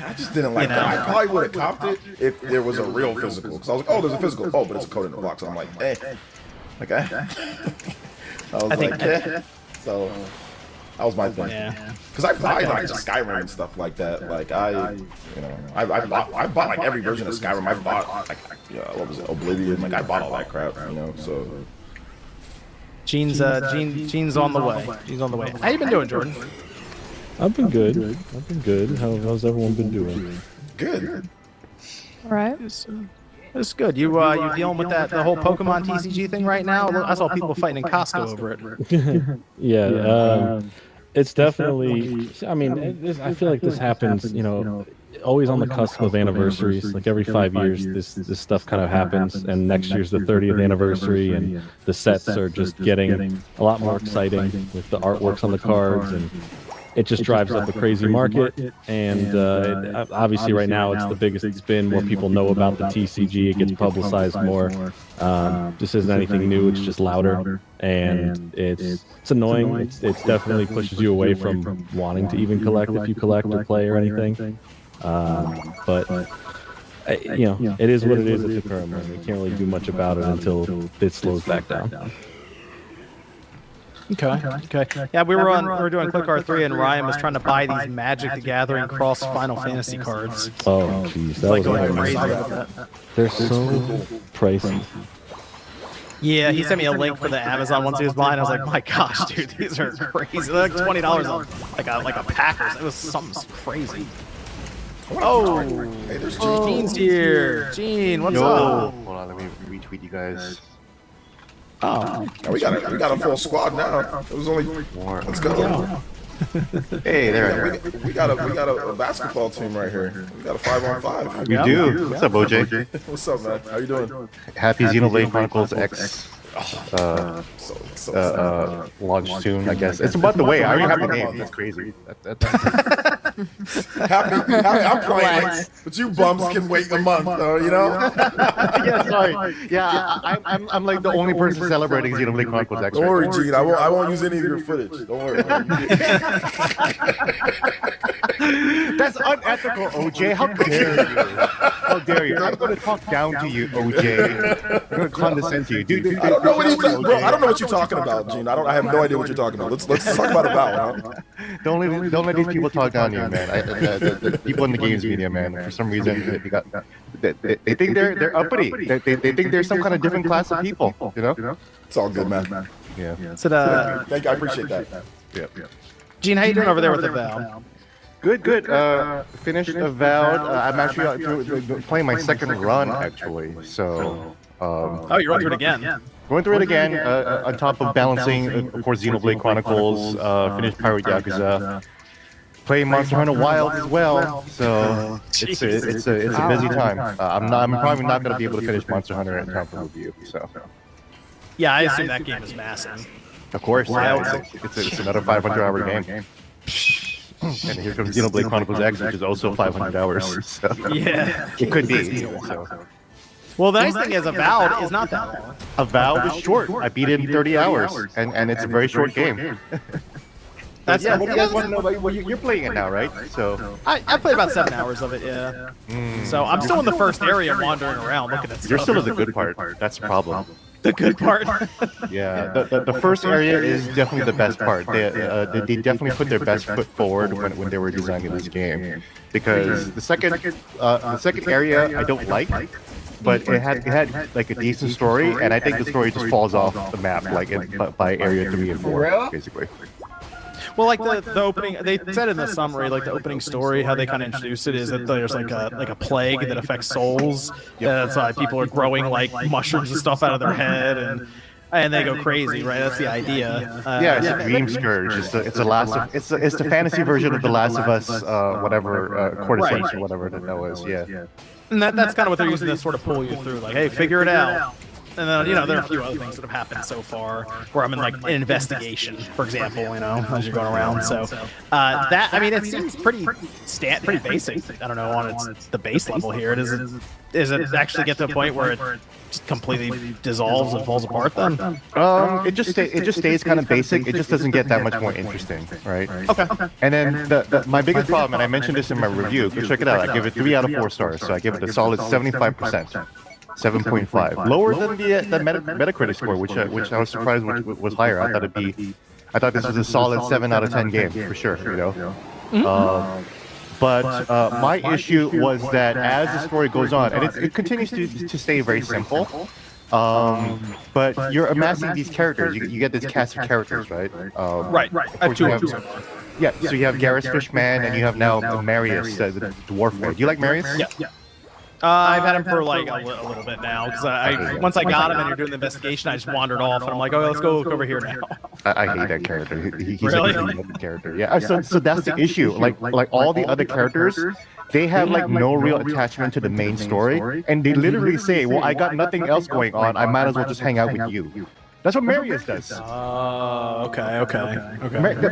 Speaker 4: I just didn't like that. I probably would have copped it if there was a real physical. Because I was like, oh, there's a physical. Oh, but it's a code in the box. So I'm like, eh. Okay. I think. So that was my thing.
Speaker 2: Yeah.
Speaker 4: Because I buy like the Skyrim and stuff like that. Like I bought like every version of Skyrim. I bought like what was it, Oblivion. Like I bought all that crap. So.
Speaker 2: Gene's on the way. Gene's on the way. How you been doing, Jordan?
Speaker 7: I've been good. How's everyone been doing?
Speaker 4: Good.
Speaker 5: All right.
Speaker 2: It's good. You dealing with the whole Pokemon TCG thing right now? I saw people fighting in Costco over it.
Speaker 7: Yeah. It's definitely. I mean, I feel like this happens. Always on the cusp of anniversaries. Like every 5 years, this stuff kind of happens, and next year's the 30th anniversary, and the sets are just getting a lot more exciting with the artworks on the cards, and it just drives up the crazy market. And obviously, right now, it's the biggest it's been. More people know about the TCG. It gets publicized more. This isn't anything new. It's just louder, and it's annoying. It definitely pushes you away from wanting to even collect if you collect or play or anything. But it is what it is at the current moment. We can't really do much about it until it slows back down.
Speaker 2: Okay. Yeah, we were doing Click R3, and Ryan was trying to buy these Magic the Gathering cross Final Fantasy cards.
Speaker 7: Oh, jeez, that was
Speaker 2: going
Speaker 7: crazy. They're so pricey.
Speaker 2: Yeah, he sent me a link for the Amazon ones he was buying. I was like, my gosh, dude, these are crazy. They're like $20 on like a Packers. It was something crazy. Oh,
Speaker 4: Hey, there's
Speaker 2: Gene's here. Gene, what's up?
Speaker 6: Hold on, let me retweet you guys.
Speaker 2: Oh,
Speaker 4: we got a full squad now. It was only let's go.
Speaker 6: Hey, there.
Speaker 4: We got a basketball team right here. We got a 5-on-5.
Speaker 6: We do. What's up, OJ?
Speaker 4: What's up, man? How you doing?
Speaker 6: Happy Xenoblade Chronicles X.
Speaker 4: So
Speaker 6: Launch soon, I guess. It's about the way. I already have the name. That's crazy.
Speaker 4: happy, I'm playing, but you bums can wait a month, though.
Speaker 6: Yeah, sorry. Yeah, I'm like the only person celebrating Xenoblade Chronicles X.
Speaker 4: Don't worry, Gene. I won't use any of your footage. Don't worry.
Speaker 6: That's unethical, OJ. How dare you? How dare you? I'm going to talk down to you, OJ. I'm going to condescend to you, dude.
Speaker 4: I don't know what I don't know what you're talking about, Gene. I have no idea what you're talking about. Let's talk about Avowed, huh?
Speaker 6: Don't let these people talk down to you, man. The people in the games media, man. For some reason, they think they're uppity. They think they're some kind of different class of people.
Speaker 4: It's all good, man.
Speaker 6: Yeah.
Speaker 2: So
Speaker 4: Thank you. I appreciate that.
Speaker 6: Yep.
Speaker 2: Gene, how you doing over there with the Val?
Speaker 6: Good. Finished Avowed. I'm actually playing my second run, actually. So.
Speaker 2: Oh, you're going through it again.
Speaker 6: Going through it again, on top of balancing, of course, Xenoblade Chronicles, finished Pirate Yakuza, playing Monster Hunter Wilds as well. So it's a busy time. I'm probably not going to be able to finish Monster Hunter in time for review. So.
Speaker 2: Yeah, I assume that game is massive.
Speaker 6: Of course, it's another 500-hour game. And here comes Xenoblade Chronicles X, which is also 500 hours. So.
Speaker 2: Yeah.
Speaker 6: It could be. So.
Speaker 2: Well, the nice thing is Avowed is not that long.
Speaker 6: Avowed is short. I beat it in 30 hours, and it's a very short game. What do you guys want to know about? Well, you're playing it now, right? So
Speaker 2: I played about 7 hours of it, yeah. So I'm still in the first area, wandering around, looking at stuff.
Speaker 6: You're still in the good part. That's the problem.
Speaker 2: The good part.
Speaker 6: Yeah, the first area is definitely the best part. They definitely put their best foot forward when they were designing this game, because the second area I don't like. But it had like a decent story, and I think the story just falls off the map by area 3 and 4, basically.
Speaker 2: Well, like the opening, they said in the summary, like the opening story, how they kind of introduce it is that there's like a plague that affects souls. That's why people are growing like mushrooms and stuff out of their head, and they go crazy, right? That's the idea.
Speaker 6: Yeah, it's a dream scourge. It's the fantasy version of the Last of Us, Cordyceps or whatever that was. Yeah.
Speaker 2: And that's kind of what they're using to sort of pull you through, like, hey, figure it out. And then, there are a few other things that have happened so far where I'm in, like, an investigation, for example, as you're going around. So, it seems pretty basic. I don't know, on the base level here. Does it actually get to a point where it just completely dissolves and falls apart then?
Speaker 6: It just stays kind of basic. It just doesn't get that much more interesting, right?
Speaker 2: Okay.
Speaker 6: And then my biggest problem, and I mentioned this in my review, go check it out. I give it 3 out of 4 stars, so I give it a solid 75%. 7.5, lower than the Metacritic score, which I was surprised was higher. I thought this was a solid 7 out of 10 game for sure. But my issue was that as the story goes on, and it continues to stay very simple. But you're amassing these characters. You get this cast of characters, right?
Speaker 2: Right. I have 2 of them so far.
Speaker 6: Yeah. So you have Garrus Fishman, and you have now Marius, the dwarf guy. Do you like Marius?
Speaker 2: Yeah. I've had him for like a little bit now because once I got him and you're doing the investigation, I just wandered off and I'm like, let's go look over here now.
Speaker 6: I hate that character. He's
Speaker 2: really?
Speaker 6: like a character. Yeah. So that's the issue. Like all the other characters, they have like no real attachment to the main story, and they literally say, "Well, I got nothing else going on. I might as well just hang out with you." That's what Marius does.
Speaker 2: Okay.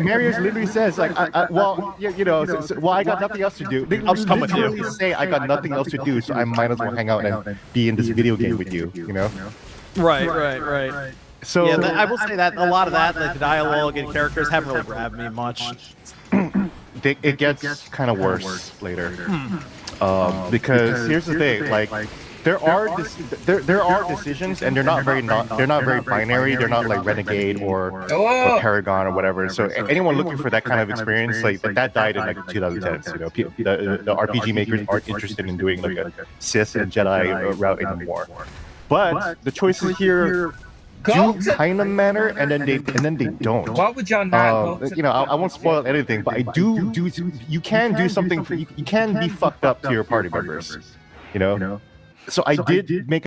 Speaker 6: Marius literally says, like, I got nothing else to do.
Speaker 2: I'll just come with you.
Speaker 6: They say, I got nothing else to do, so I might as well hang out and be in this video game with you,
Speaker 2: Right. So yeah, I will say that a lot of that, like the dialogue and characters, haven't really grabbed me much.
Speaker 6: It gets kind of worse later. Because here's the thing, like, there are decisions, and they're not very binary. They're not like Renegade or Paragon or whatever. So anyone looking for that kind of experience, like that died in like 2010s. The RPG makers aren't interested in doing like a Sith and Jedi route anymore. But the choices here do kind of matter, and then they don't.
Speaker 3: Why would y'all not?
Speaker 6: I won't spoil anything, but I do. You can do something. You can be fucked up to your party members. So I did make